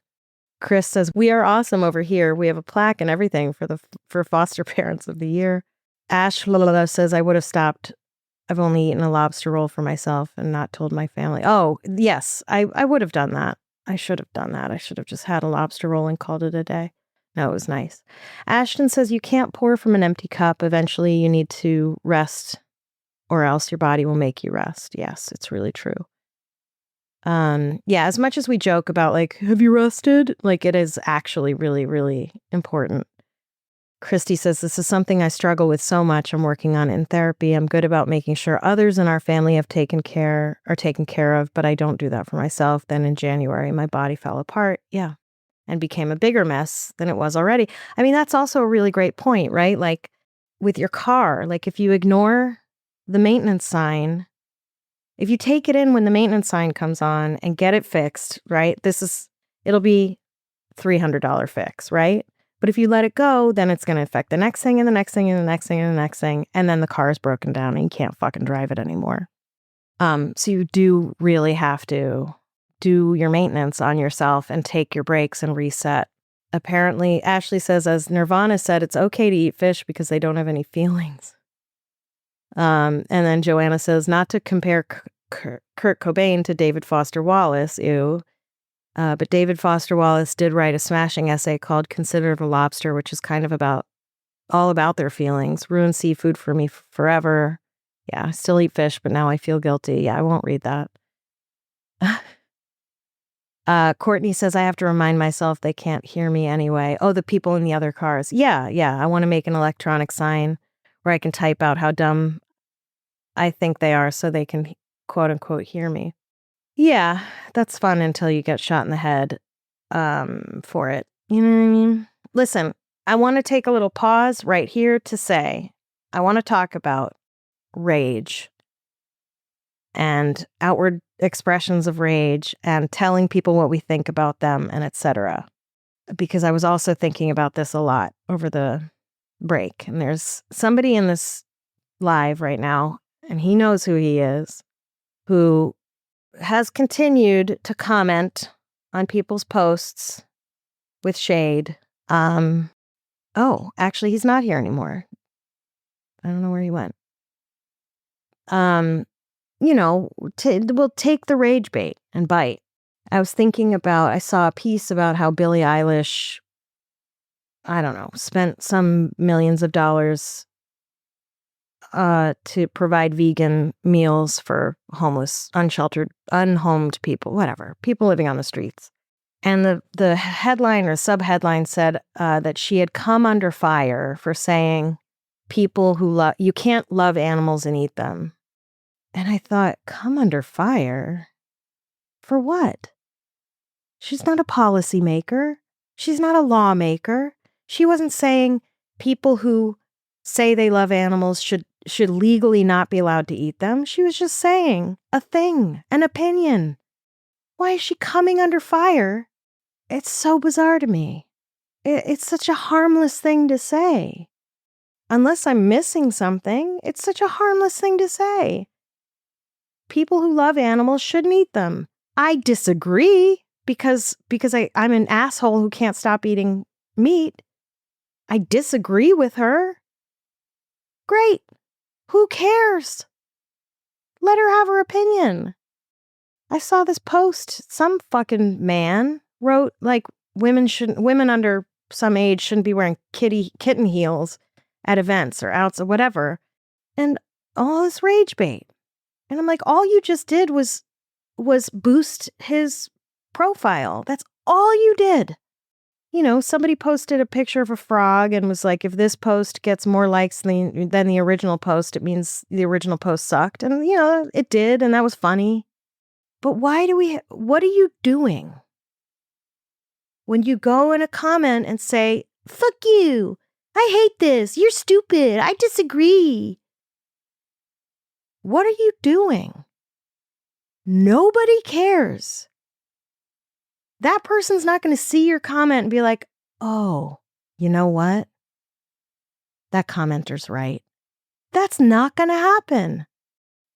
Chris says, we are awesome over here. We have a plaque and everything for foster parents of the year. Ash says, I would have stopped. I've only eaten a lobster roll for myself and not told my family. Oh, yes, I would have done that. I should have done that. I should have just had a lobster roll and called it a day. No, it was nice. Ashton says you can't pour from an empty cup. Eventually you need to rest or else your body will make you rest. Yes, it's really true. Yeah, as much as we joke about like, have you rested? Like it is actually really, really important. Christy says, this is something I struggle with so much. I'm working on it in therapy. I'm good about making sure others in our family are taken care of, but I don't do that for myself. Then in January, my body fell apart. Yeah. And became a bigger mess than it was already. I mean, that's also a really great point, right? Like with your car, like if you ignore the maintenance sign, if you take it in when the maintenance sign comes on and get it fixed, right? It'll be $300 fix, right? But if you let it go, then it's going to affect the next thing and the next thing and the next thing and the next thing. And then the car is broken down and you can't fucking drive it anymore. So you do really have to do your maintenance on yourself and take your breaks and reset. Apparently, Ashley says, as Nirvana said, it's okay to eat fish because they don't have any feelings. And then Joanna says, not to compare Kurt Cobain to David Foster Wallace, ew. But David Foster Wallace did write a smashing essay called Consider the Lobster, which is kind of all about their feelings. Ruined seafood for me forever. Yeah, I still eat fish, but now I feel guilty. Yeah, I won't read that. Courtney says, I have to remind myself they can't hear me anyway. Oh, the people in the other cars. Yeah. I want to make an electronic sign where I can type out how dumb I think they are so they can, quote unquote, hear me. Yeah, that's fun until you get shot in the head for it. You know what I mean? Listen, I want to take a little pause right here to say, I want to talk about rage and outward expressions of rage and telling people what we think about them and etc. Because I was also thinking about this a lot over the break. And there's somebody in this live right now, and he knows who he is, who has continued to comment on people's posts with shade. Oh, actually, he's not here anymore. I don't know where he went. We'll take the rage bait and bite. I saw a piece about how Billie Eilish, I don't know, spent some millions of dollars to provide vegan meals for homeless, unsheltered, unhomed people, whatever, people living on the streets. And the headline or subheadline said that she had come under fire for saying people who you can't love animals and eat them. And I thought, come under fire? For what? She's not a policymaker. She's not a lawmaker. She wasn't saying people who say they love animals should legally not be allowed to eat them. She was just saying a thing, an opinion. Why is she coming under fire? It's so bizarre to me. It's such a harmless thing to say. Unless I'm missing something, it's such a harmless thing to say. People who love animals shouldn't eat them. I disagree because I'm an asshole who can't stop eating meat. I disagree with her. Great. Who cares? Let her have her opinion. I saw this post. Some fucking man wrote like women under some age shouldn't be wearing kitten heels at events or outs or whatever. And all this rage bait. And I'm like, all you just did was boost his profile. That's all you did. You know, somebody posted a picture of a frog and was like, if this post gets more likes than the original post, it means the original post sucked. And, you know, it did. And that was funny. But what are you doing? When you go in a comment and say, fuck you, I hate this, you're stupid, I disagree. What are you doing? Nobody cares. That person's not going to see your comment and be like, oh, you know what? That commenter's right. That's not going to happen.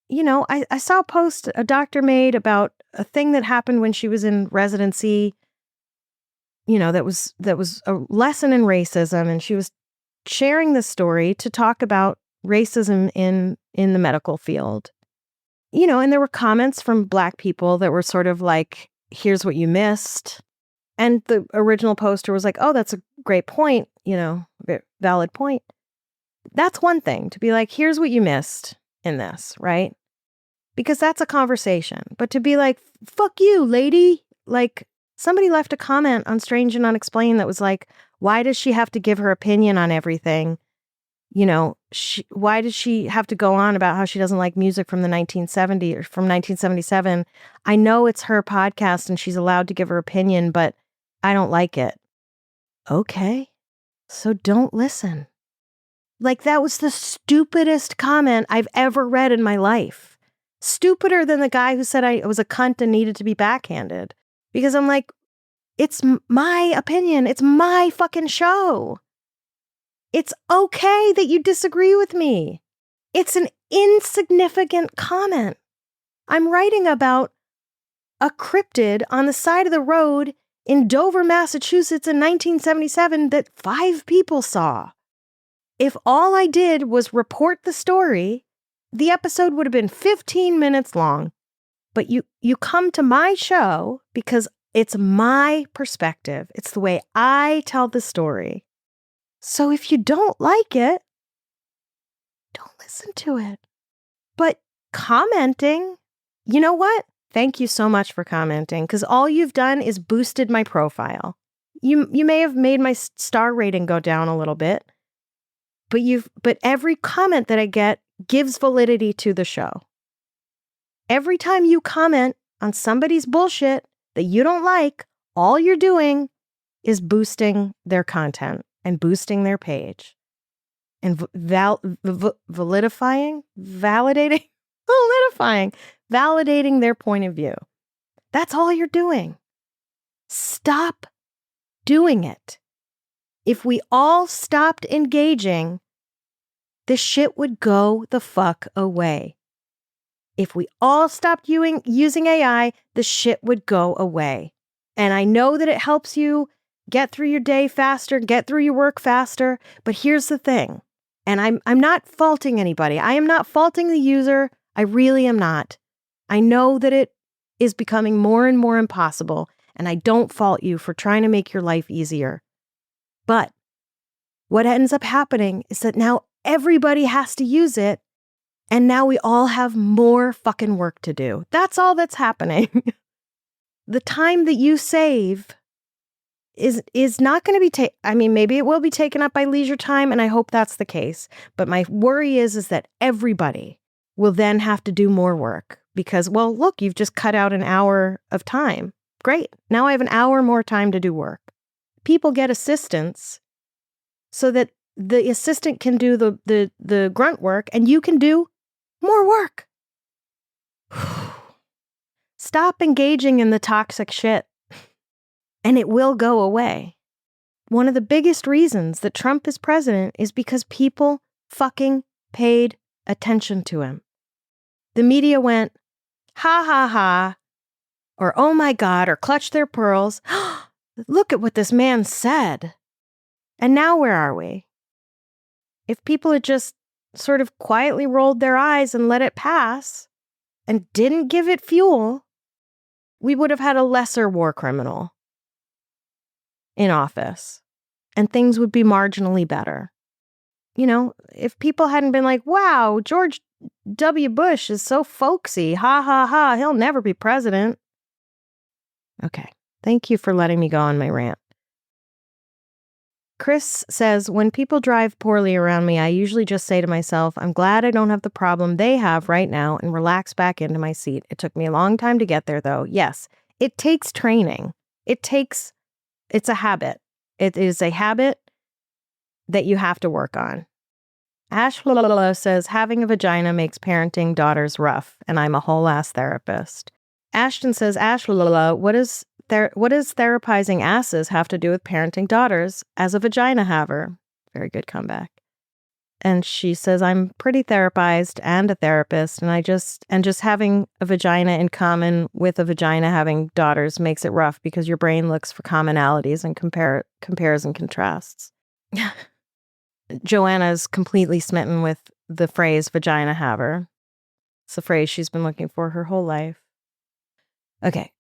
You know, I saw a post a doctor made about a thing that happened when she was in residency, you know, that was a lesson in racism. And she was sharing this story to talk about racism in the medical field. You know, and there were comments from Black people that were sort of like, here's what you missed. And the original poster was like, oh, that's a great point, valid point. That's one thing to be like, here's what you missed in this, right? Because that's a conversation. But to be like, fuck you, lady. Like, somebody left a comment on Strange and Unexplained that was like, why does she have to give her opinion on everything? Why does she have to go on about how she doesn't like music from the 1970s or from 1977? I know it's her podcast and she's allowed to give her opinion, but I don't like it. Okay, so don't listen. Like, that was the stupidest comment I've ever read in my life. Stupider than the guy who said I was a cunt and needed to be backhanded. Because I'm like, it's my opinion. It's my fucking show. It's okay that you disagree with me. It's an insignificant comment. I'm writing about a cryptid on the side of the road in Dover, Massachusetts in 1977 that 5 people saw. If all I did was report the story, the episode would have been 15 minutes long. But you come to my show because it's my perspective. It's the way I tell the story. So if you don't like it, don't listen to it. But commenting, you know what? Thank you so much for commenting, because all you've done is boosted my profile. You may have made my star rating go down a little bit, but every comment that I get gives validity to the show. Every time you comment on somebody's bullshit that you don't like, all you're doing is boosting their content and boosting their page and validating their point of view. That's all you're doing. Stop doing it. If we all stopped engaging, this shit would go the fuck away. If we all stopped using AI, the shit would go away. And I know that it helps you get through your day faster, get through your work faster. But here's the thing. And I'm not faulting anybody. I am not faulting the user. I really am not. I know that it is becoming more and more impossible. And I don't fault you for trying to make your life easier. But what ends up happening is that now everybody has to use it. And now we all have more fucking work to do. That's all that's happening. The time that you save is not going to be maybe it will be taken up by leisure time, and I hope that's the case. But my worry is that everybody will then have to do more work because, well, look, you've just cut out an hour of time. Great. Now I have an hour more time to do work. People get assistance so that the assistant can do the grunt work and you can do more work. Stop engaging in the toxic shit, and it will go away. One of the biggest reasons that Trump is president is because people fucking paid attention to him. The media went, ha ha ha, or oh my God, or clutched their pearls. Look at what this man said. And now where are we? If people had just sort of quietly rolled their eyes and let it pass and didn't give it fuel, we would have had a lesser war criminal in office and things would be marginally better. You know, if people hadn't been like, wow, George W. Bush is so folksy. Ha ha ha. He'll never be president. Okay. Thank you for letting me go on my rant. Chris says, when people drive poorly around me, I usually just say to myself, I'm glad I don't have the problem they have right now and relax back into my seat. It took me a long time to get there, though. Yes, it takes training. It's a habit. It is a habit that you have to work on. Ash says, having a vagina makes parenting daughters rough, and I'm a whole ass therapist. Ashton says, what does therapizing asses have to do with parenting daughters as a vagina haver? Very good comeback. And she says, I'm pretty therapized and a therapist, and just having a vagina in common with a vagina having daughters makes it rough because your brain looks for commonalities and compares and contrasts. Joanna's completely smitten with the phrase vagina haver. It's a phrase she's been looking for her whole life. Okay.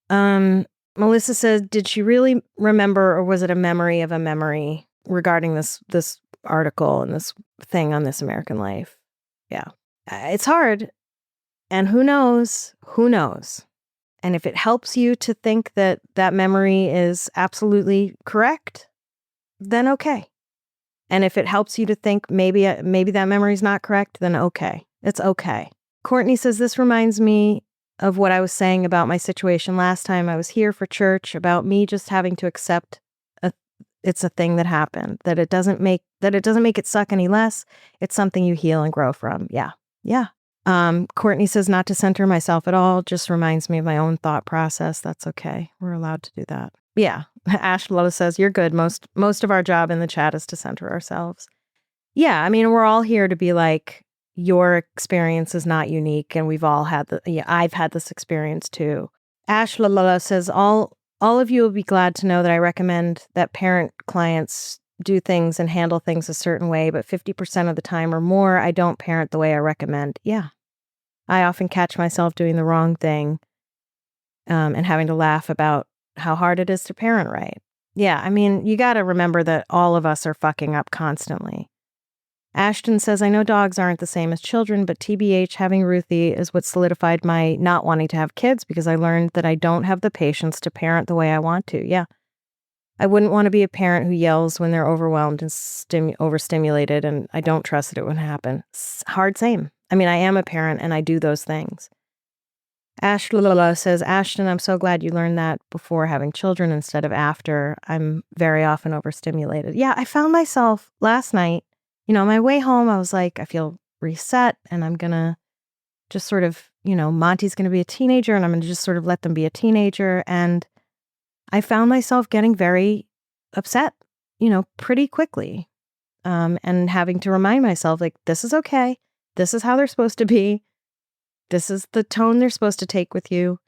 Melissa says, did she really remember, or was it a memory of a memory regarding this article and this thing on This American Life? Yeah. It's hard. And who knows? Who knows? And if it helps you to think that that memory is absolutely correct, then okay. And if it helps you to think maybe that memory is not correct, then okay. It's okay. Courtney says, this reminds me of what I was saying about my situation last time I was here for church, about me just having to accept it's a thing that happened, that it doesn't make it suck any less. It's something you heal and grow from. Yeah. Yeah. Courtney says, not to center myself at all, just reminds me of my own thought process. That's okay. We're allowed to do that. Yeah. Ash Lola says, you're good. Most of our job in the chat is to center ourselves. Yeah. I mean, we're all here to be like, your experience is not unique, and we've all had I've had this experience too. Ash Lola says, all of you will be glad to know that I recommend that parent clients do things and handle things a certain way, but 50% of the time or more, I don't parent the way I recommend. Yeah. I often catch myself doing the wrong thing and having to laugh about how hard it is to parent right. Yeah, I mean, you got to remember that all of us are fucking up constantly. Ashton says, I know dogs aren't the same as children, but TBH, having Ruthie is what solidified my not wanting to have kids, because I learned that I don't have the patience to parent the way I want to. Yeah. I wouldn't want to be a parent who yells when they're overwhelmed and overstimulated, and I don't trust that it would happen. Hard same. I mean, I am a parent and I do those things. Ash Lula says, Ashton, I'm so glad you learned that before having children instead of after. I'm very often overstimulated. Yeah, I found myself last night, on my way home, I was like, I feel reset, and I'm going to just sort of, Monty's going to be a teenager, and I'm going to just sort of let them be a teenager. And I found myself getting very upset, pretty quickly, and having to remind myself, like, this is okay. This is how they're supposed to be. This is the tone they're supposed to take with you.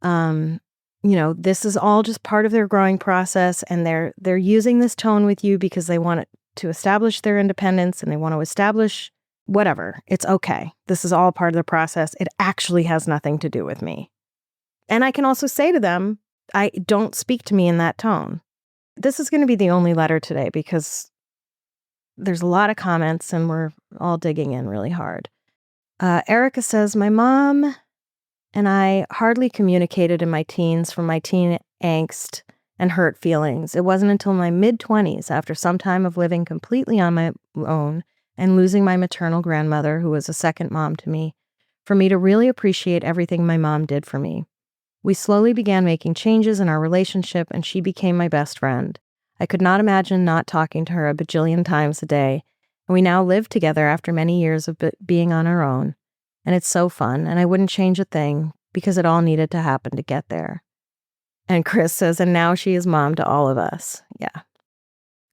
This is all just part of their growing process, and they're using this tone with you because they want to establish their independence, and they want to establish whatever. It's okay. This is all part of the process. It actually has nothing to do with me. And I can also say to them, I don't speak to me in that tone. This is going to be the only letter today because there's a lot of comments and we're all digging in really hard. Erica says, my mom and I hardly communicated in my teens from my teen angst and hurt feelings. It wasn't until my mid-20s, after some time of living completely on my own and losing my maternal grandmother, who was a second mom to me, for me to really appreciate everything my mom did for me. We slowly began making changes in our relationship, and she became my best friend. I could not imagine not talking to her a bajillion times a day, and we now live together after many years of being on our own. And it's so fun, and I wouldn't change a thing because it all needed to happen to get there. And Chris says, and now she is mom to all of us. Yeah.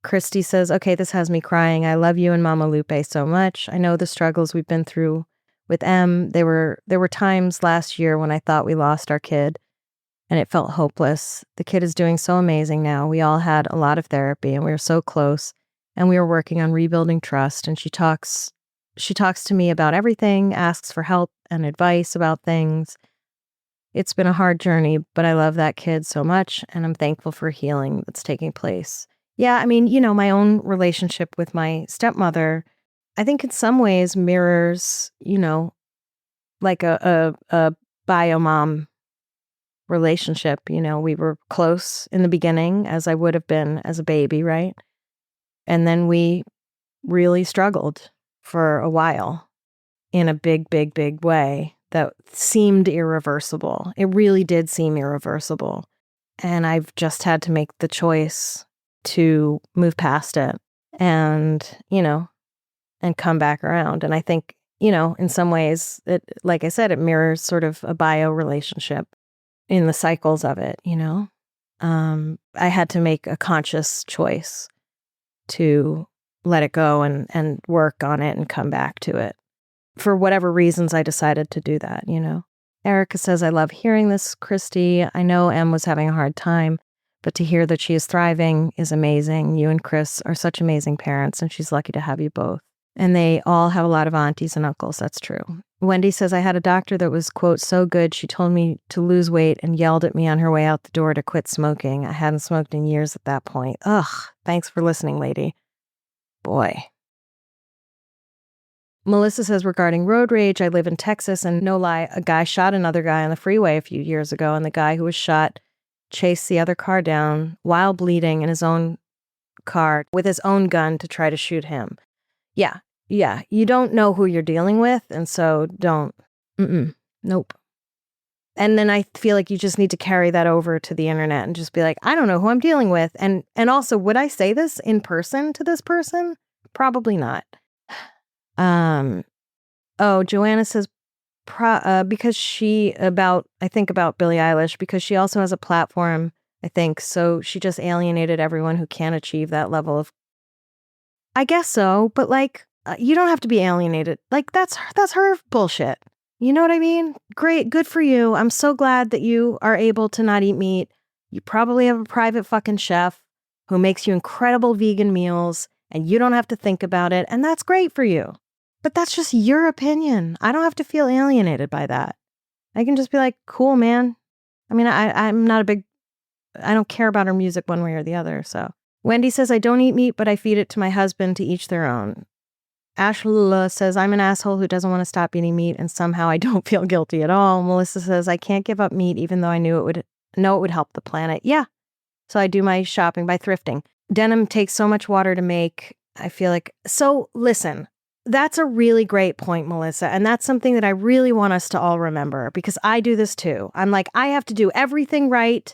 Christy says, okay, this has me crying. I love you and Mama Lupe so much. I know the struggles we've been through with Em. There were times last year when I thought we lost our kid, and it felt hopeless. The kid is doing so amazing now. We all had a lot of therapy, and we were so close, and we were working on rebuilding trust. And she talks to me about everything, asks for help and advice about things. It's been a hard journey, but I love that kid so much, and I'm thankful for healing that's taking place. Yeah, I mean, my own relationship with my stepmother, I think in some ways mirrors, like a bio mom relationship. We were close in the beginning, as I would have been as a baby, right? And then we really struggled for a while in a big, big, big way that seemed irreversible. It really did seem irreversible. And I've just had to make the choice to move past it and, and come back around. And I think, in some ways, it, like I said, it mirrors sort of a bio relationship in the cycles of it, I had to make a conscious choice to let it go and work on it and come back to it. For whatever reasons, I decided to do that, Erica says, I love hearing this, Christy. I know Em was having a hard time, but to hear that she is thriving is amazing. You and Chris are such amazing parents, and she's lucky to have you both. And they all have a lot of aunties and uncles. That's true. Wendy says, I had a doctor that was, quote, so good. She told me to lose weight and yelled at me on her way out the door to quit smoking. I hadn't smoked in years at that point. Ugh, thanks for listening, lady. Boy. Melissa says, regarding road rage, I live in Texas, and no lie, a guy shot another guy on the freeway a few years ago, and the guy who was shot chased the other car down while bleeding in his own car with his own gun to try to shoot him. Yeah, you don't know who you're dealing with, and so don't. Nope. And then I feel like you just need to carry that over to the internet and just be like, I don't know who I'm dealing with. And also, would I say this in person to this person? Probably not. Joanna says, because I think about Billie Eilish, because she also has a platform, I think, so she just alienated everyone who can't achieve that level of, I guess so, but like, you don't have to be alienated. Like, that's her bullshit. You know what I mean? Great, good for you. I'm so glad that you are able to not eat meat. You probably have a private fucking chef who makes you incredible vegan meals, and you don't have to think about it, and that's great for you. But that's just your opinion. I don't have to feel alienated by that. I can just be like, cool, man. I mean, I'm not I don't care about her music one way or the other, so. Wendy says, I don't eat meat, but I feed it to my husband, to each their own. Ashla says, I'm an asshole who doesn't want to stop eating meat, and somehow I don't feel guilty at all. Melissa says, I can't give up meat even though I know it would help the planet. Yeah. So I do my shopping by thrifting. Denim takes so much water to make. I feel like, so listen, that's a really great point, Melissa. And that's something that I really want us to all remember, because I do this too. I'm like, I have to do everything right.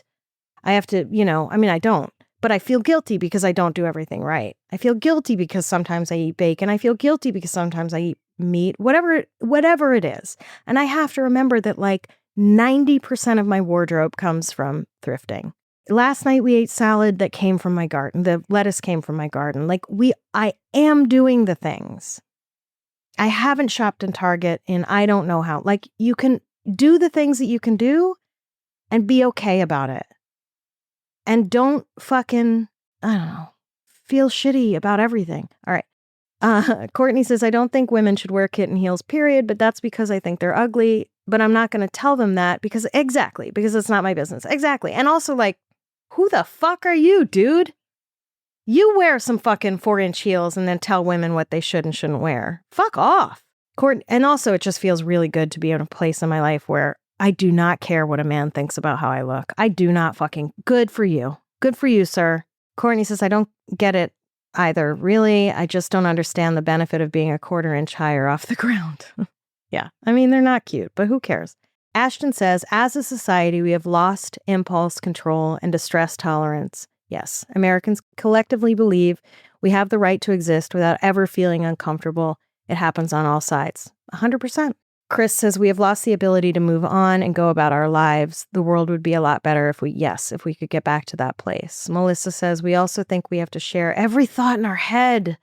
I have to, I don't. But I feel guilty because I don't do everything right. I feel guilty because sometimes I eat bacon. I feel guilty because sometimes I eat meat, whatever it is. And I have to remember that like 90% of my wardrobe comes from thrifting. Last night we ate salad that came from my garden. The lettuce came from my garden. Like I am doing the things. I haven't shopped in Target in I don't know how. Like, you can do the things that you can do and be okay about it. And don't fucking, feel shitty about everything. All right. Courtney says, I don't think women should wear kitten heels, period, but that's because I think they're ugly. But I'm not going to tell them that because it's not my business. Exactly. And also, like, who the fuck are you, dude? You wear some fucking 4-inch heels and then tell women what they should and shouldn't wear. Fuck off. And also, it just feels really good to be in a place in my life where I do not care what a man thinks about how I look. I do not fucking. Good for you. Good for you, sir. Courtney says, I don't get it either. Really, I just don't understand the benefit of being a 1/4 inch higher off the ground. Yeah, I mean, they're not cute, but who cares? Ashton says, as a society, we have lost impulse control and distress tolerance. Yes, Americans collectively believe we have the right to exist without ever feeling uncomfortable. It happens on all sides. 100%. Chris says, we have lost the ability to move on and go about our lives. The world would be a lot better if we could get back to that place. Melissa says, we also think we have to share every thought in our head.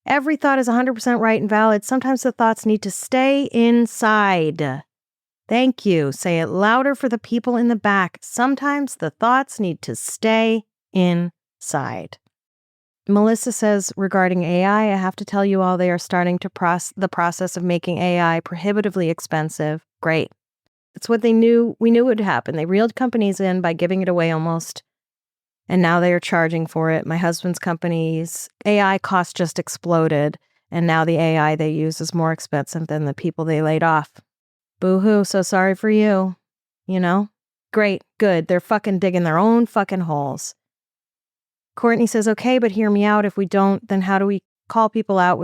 Every thought is 100% right and valid. Sometimes the thoughts need to stay inside. Thank you. Say it louder for the people in the back. Sometimes the thoughts need to stay inside. Melissa says, regarding AI, I have to tell you all, they are starting to the process of making AI prohibitively expensive. Great. It's what we knew would happen. They reeled companies in by giving it away almost, and now they are charging for it. My husband's company's AI cost just exploded, and now the AI they use is more expensive than the people they laid off. Boo-hoo, so sorry for you. Great, good. They're fucking digging their own fucking holes. Courtney says, okay, but hear me out. If we don't, then how do we call people out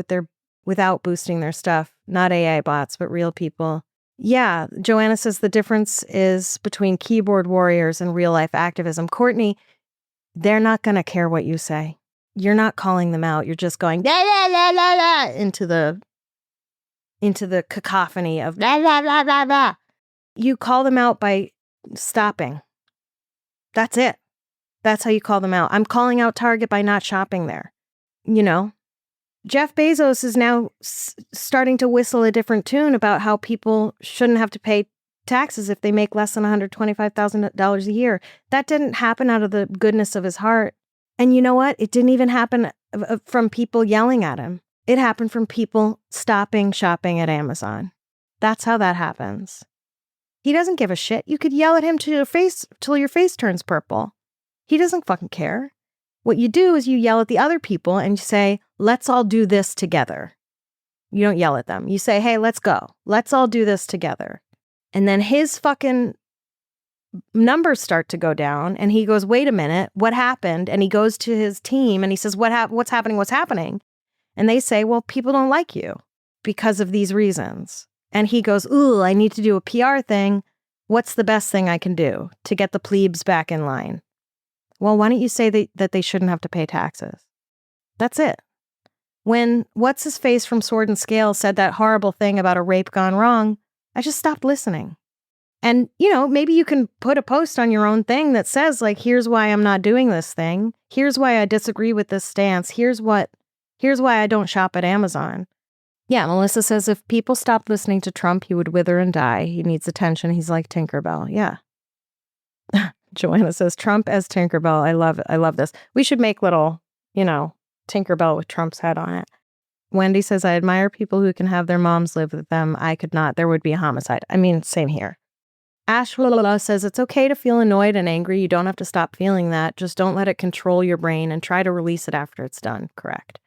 without boosting their stuff? Not AI bots, but real people. Yeah, Joanna says the difference is between keyboard warriors and real life activism. Courtney, they're not going to care what you say. You're not calling them out. You're just going la la la la la into the cacophony of la la la la la. You call them out by stopping. That's it. That's how you call them out. I'm calling out Target by not shopping there. Jeff Bezos is now starting to whistle a different tune about how people shouldn't have to pay taxes if they make less than $125,000 a year. That didn't happen out of the goodness of his heart. And you know what? It didn't even happen from people yelling at him. It happened from people stopping shopping at Amazon. That's how that happens. He doesn't give a shit. You could yell at him till your face turns purple. He doesn't fucking care. What you do is you yell at the other people and you say, let's all do this together. You don't yell at them. You say, hey, let's go. Let's all do this together. And then his fucking numbers start to go down and he goes, wait a minute, what happened? And he goes to his team and he says, what's happening? And they say, well, people don't like you because of these reasons. And he goes, ooh, I need to do a PR thing. What's the best thing I can do to get the plebes back in line? Well, why don't you say that they shouldn't have to pay taxes? That's it. When what's-his-face from Sword and Scale said that horrible thing about a rape gone wrong, I just stopped listening. And, maybe you can put a post on your own thing that says, like, here's why I'm not doing this thing. Here's why I disagree with this stance. Here's why I don't shop at Amazon. Yeah, Melissa says if people stopped listening to Trump, he would wither and die. He needs attention. He's like Tinkerbell. Yeah. Joanna says, Trump as Tinkerbell. I love it. I love this. We should make little, Tinkerbell with Trump's head on it. Wendy says, I admire people who can have their moms live with them. I could not. There would be a homicide. I mean, same here. Ash says, it's okay to feel annoyed and angry. You don't have to stop feeling that. Just don't let it control your brain and try to release it after it's done. Correct.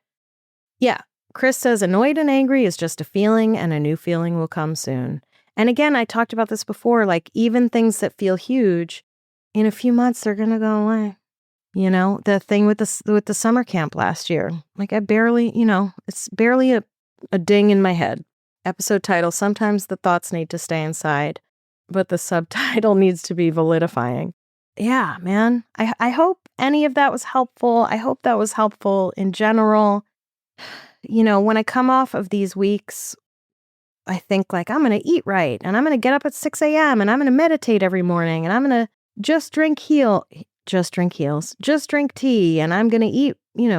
Yeah. Chris says, annoyed and angry is just a feeling and a new feeling will come soon. And again, I talked about this before, like even things that feel huge, in a few months, they're going to go away. The thing with the summer camp last year, like I barely, it's barely a ding in my head. Episode title, sometimes the thoughts need to stay inside, but the subtitle needs to be validifying. Yeah, man. I hope any of that was helpful. I hope that was helpful in general. When I come off of these weeks, I think like I'm going to eat right and I'm going to get up at 6 a.m. and I'm going to meditate every morning and I'm going to just drink tea and I'm going to eat,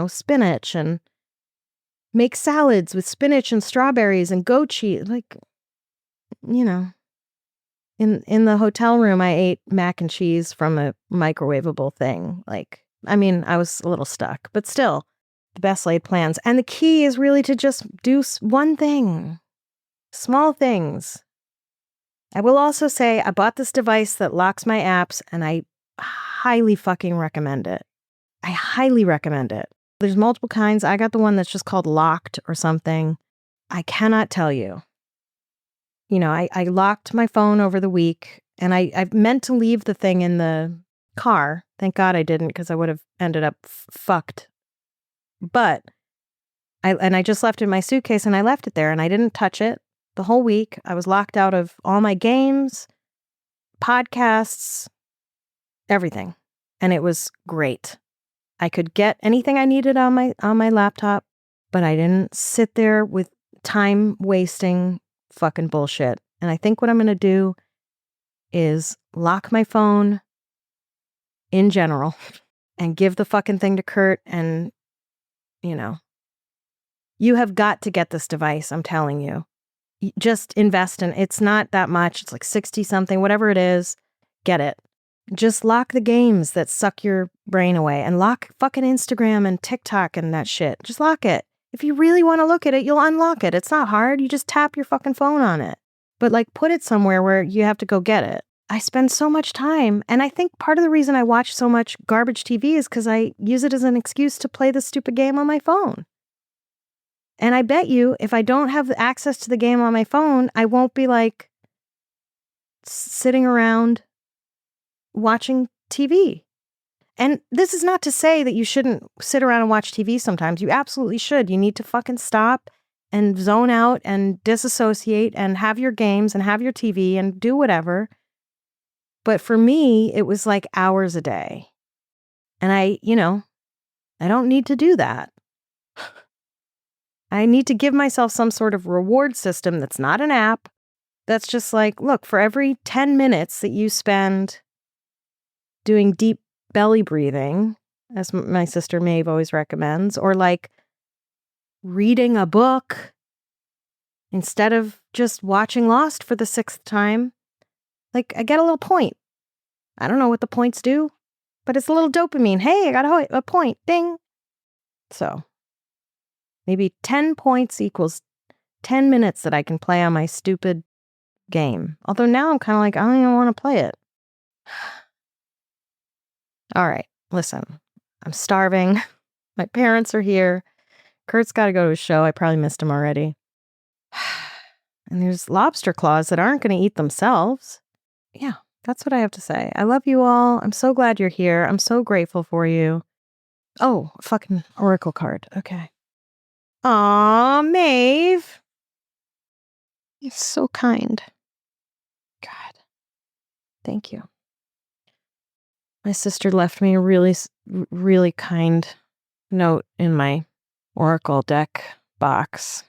spinach and make salads with spinach and strawberries and goat cheese. Like, in the hotel room, I ate mac and cheese from a microwavable thing. Like, I mean, I was a little stuck, but still the best laid plans. And the key is really to just do one thing, small things. I will also say I bought this device that locks my apps and I highly fucking recommend it. I highly recommend it. There's multiple kinds. I got the one that's just called Locked or something. I cannot tell you. I locked my phone over the week and I meant to leave the thing in the car. Thank God I didn't because I would have ended up fucked. But I just left it in my suitcase and I left it there and I didn't touch it the whole week. I was locked out of all my games, podcasts, everything. And it was great. I could get anything I needed on my laptop, but I didn't sit there with time wasting fucking bullshit. And I think what I'm going to do is lock my phone in general and give the fucking thing to Kurt and, you have got to get this device. I'm telling you. Just invest in it's not that much. It's like 60 something, whatever it is. Get it. Just lock the games that suck your brain away and lock fucking Instagram and TikTok and that shit. Just lock it. If you really want to look at it, you'll unlock it. It's not hard. You just tap your fucking phone on it. But like put it somewhere where you have to go get it. I spend so much time. And I think part of the reason I watch so much garbage TV is because I use it as an excuse to play this stupid game on my phone. And I bet you if I don't have access to the game on my phone, I won't be like sitting around watching TV. And this is not to say that you shouldn't sit around and watch TV sometimes. You absolutely should. You need to fucking stop and zone out and disassociate and have your games and have your TV and do whatever. But for me, it was like hours a day. And I don't need to do that. I need to give myself some sort of reward system that's not an app. That's just like, look, for every 10 minutes that you spend doing deep belly breathing, as my sister Maeve always recommends, or like reading a book instead of just watching Lost for the 6th time, like I get a little point. I don't know what the points do, but it's a little dopamine. Hey, I got a point. Ding. So Maybe 10 points equals 10 minutes that I can play on my stupid game. Although now I'm kind of like, I don't even want to play it. All right, listen, I'm starving. My parents are here. Kurt's got to go to a show. I probably missed him already. And there's lobster claws that aren't going to eat themselves. Yeah, that's what I have to say. I love you all. I'm so glad you're here. I'm so grateful for you. Oh, fucking oracle card. Okay. Aw, Maeve. You're so kind. God. Thank you. My sister left me a really kind note in my oracle deck box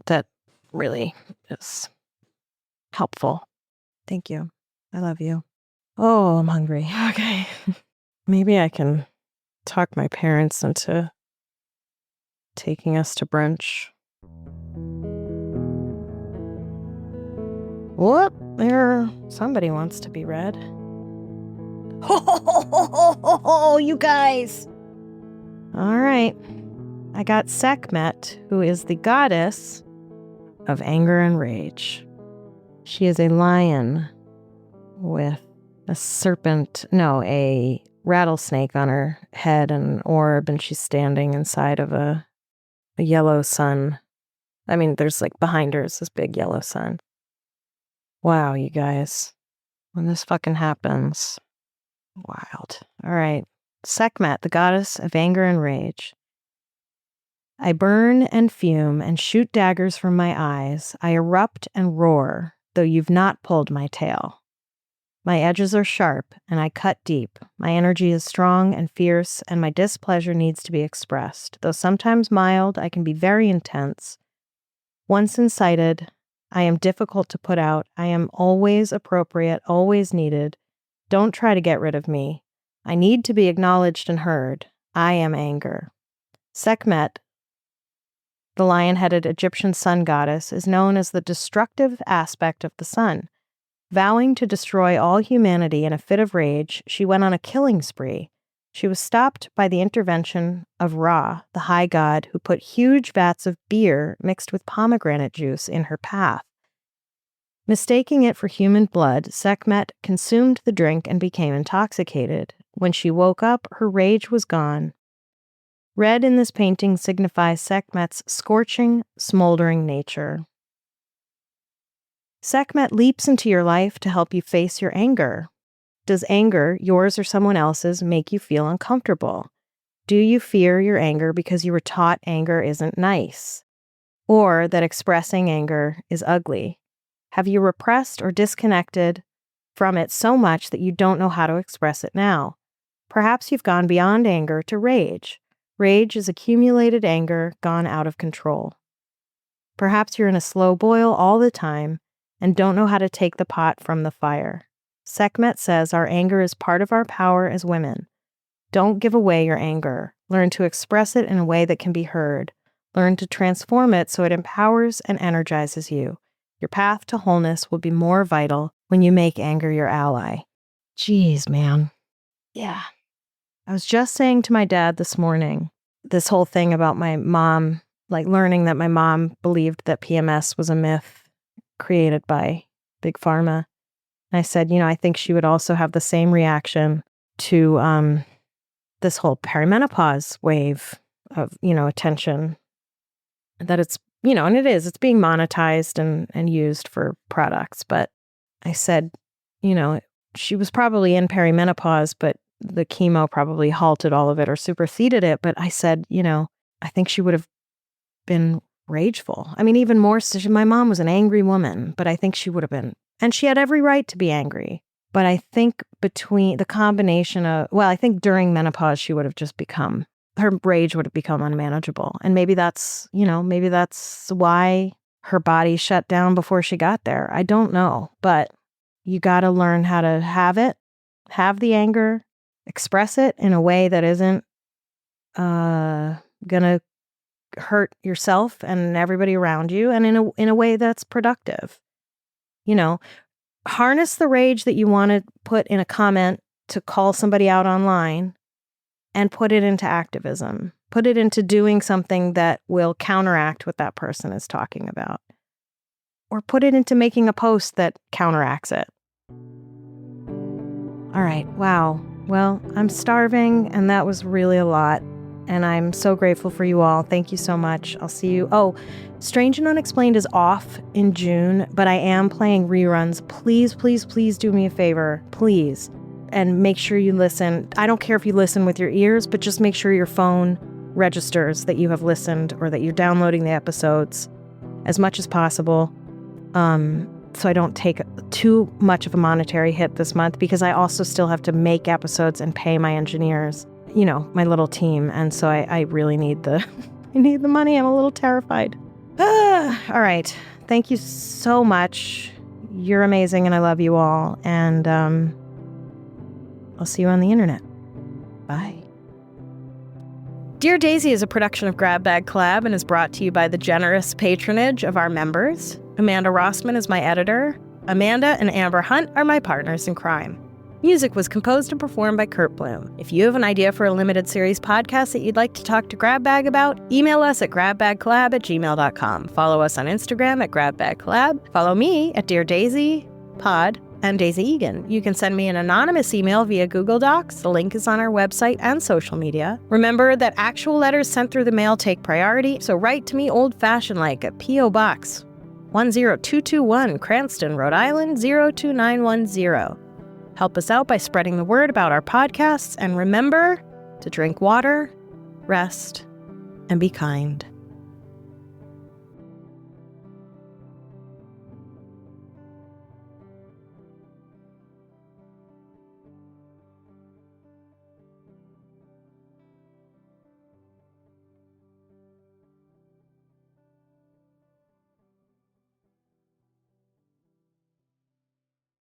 that really is helpful. Thank you. I love you. Oh, I'm hungry. Okay. Maybe I can talk my parents into taking us to brunch. Whoop, somebody wants to be read. Oh, you guys. All right. I got Sekhmet, who is the goddess of anger and rage. She is a lion with a rattlesnake on her head and an orb, and she's standing inside of a yellow sun. I mean, there's like behind her is this big yellow sun. Wow, you guys. When this fucking happens, wild. All right. Sekhmet, the goddess of anger and rage. I burn and fume and shoot daggers from my eyes. I erupt and roar, though you've not pulled my tail. My edges are sharp, and I cut deep. My energy is strong and fierce, and my displeasure needs to be expressed. Though sometimes mild, I can be very intense. Once incited, I am difficult to put out. I am always appropriate, always needed. Don't try to get rid of me. I need to be acknowledged and heard. I am anger. Sekhmet, the lion-headed Egyptian sun goddess, is known as the destructive aspect of the sun. Vowing to destroy all humanity in a fit of rage, she went on a killing spree. She was stopped by the intervention of Ra, the high god, who put huge vats of beer mixed with pomegranate juice in her path. Mistaking it for human blood, Sekhmet consumed the drink and became intoxicated. When she woke up, her rage was gone. Red in this painting signifies Sekhmet's scorching, smoldering nature. Sekhmet leaps into your life to help you face your anger. Does anger, yours or someone else's, make you feel uncomfortable? Do you fear your anger because you were taught anger isn't nice? Or that expressing anger is ugly? Have you repressed or disconnected from it so much that you don't know how to express it now? Perhaps you've gone beyond anger to rage. Rage is accumulated anger gone out of control. Perhaps you're in a slow boil all the time and don't know how to take the pot from the fire. Sekhmet says our anger is part of our power as women. Don't give away your anger. Learn to express it in a way that can be heard. Learn to transform it so it empowers and energizes you. Your path to wholeness will be more vital when you make anger your ally. Jeez, man. Yeah. I was just saying to my dad this morning, this whole thing about my mom, like learning that my mom believed that PMS was a myth created by Big Pharma. And I said, I think she would also have the same reaction to this whole perimenopause wave of, attention that it's, and it's being monetized and used for products. But I said, she was probably in perimenopause, but the chemo probably halted all of it or superseded it. But I said, I think she would have been rageful. I mean, even more so, my mom was an angry woman, but I think she would have been, and she had every right to be angry. But I think between the combination of, I think during menopause, she would have just become, her rage would have become unmanageable. And maybe that's why her body shut down before she got there. I don't know, but you got to learn how to have the anger, express it in a way that isn't gonna hurt yourself and everybody around you, and in a way that's productive. Harness the rage that you want to put in a comment to call somebody out online and put it into activism. Put it into doing something that will counteract what that person is talking about. Or put it into making a post that counteracts it. All right. Wow. Well, I'm starving, and that was really a lot. And I'm so grateful for you all. Thank you so much. I'll see you. Oh, Strange and Unexplained is off in June, but I am playing reruns. Please, please, please do me a favor. Please. And make sure you listen. I don't care if you listen with your ears, but just make sure your phone registers that you have listened or that you're downloading the episodes as much as possible. So I don't take too much of a monetary hit this month, because I also still have to make episodes and pay my engineers, my little team. And so I really need I need the money. I'm a little terrified. All right. Thank you so much. You're amazing, and I love you all. And I'll see you on the internet. Bye. Dear Daisy is a production of Grab Bag Collab and is brought to you by the generous patronage of our members. Amanda Rossman is my editor. Amanda and Amber Hunt are my partners in crime. Music was composed and performed by Kurt Bloom. If you have an idea for a limited series podcast that you'd like to talk to Grab Bag about, email us at grabbagcollab@gmail.com. Follow us on Instagram at grabbagcollab. Follow me at Dear Daisy Pod and Daisy Eagan. You can send me an anonymous email via Google Docs. The link is on our website and social media. Remember that actual letters sent through the mail take priority, so write to me old-fashioned like at P.O. Box 10221, Cranston, Rhode Island 02910. Help us out by spreading the word about our podcasts, and remember to drink water, rest, and be kind.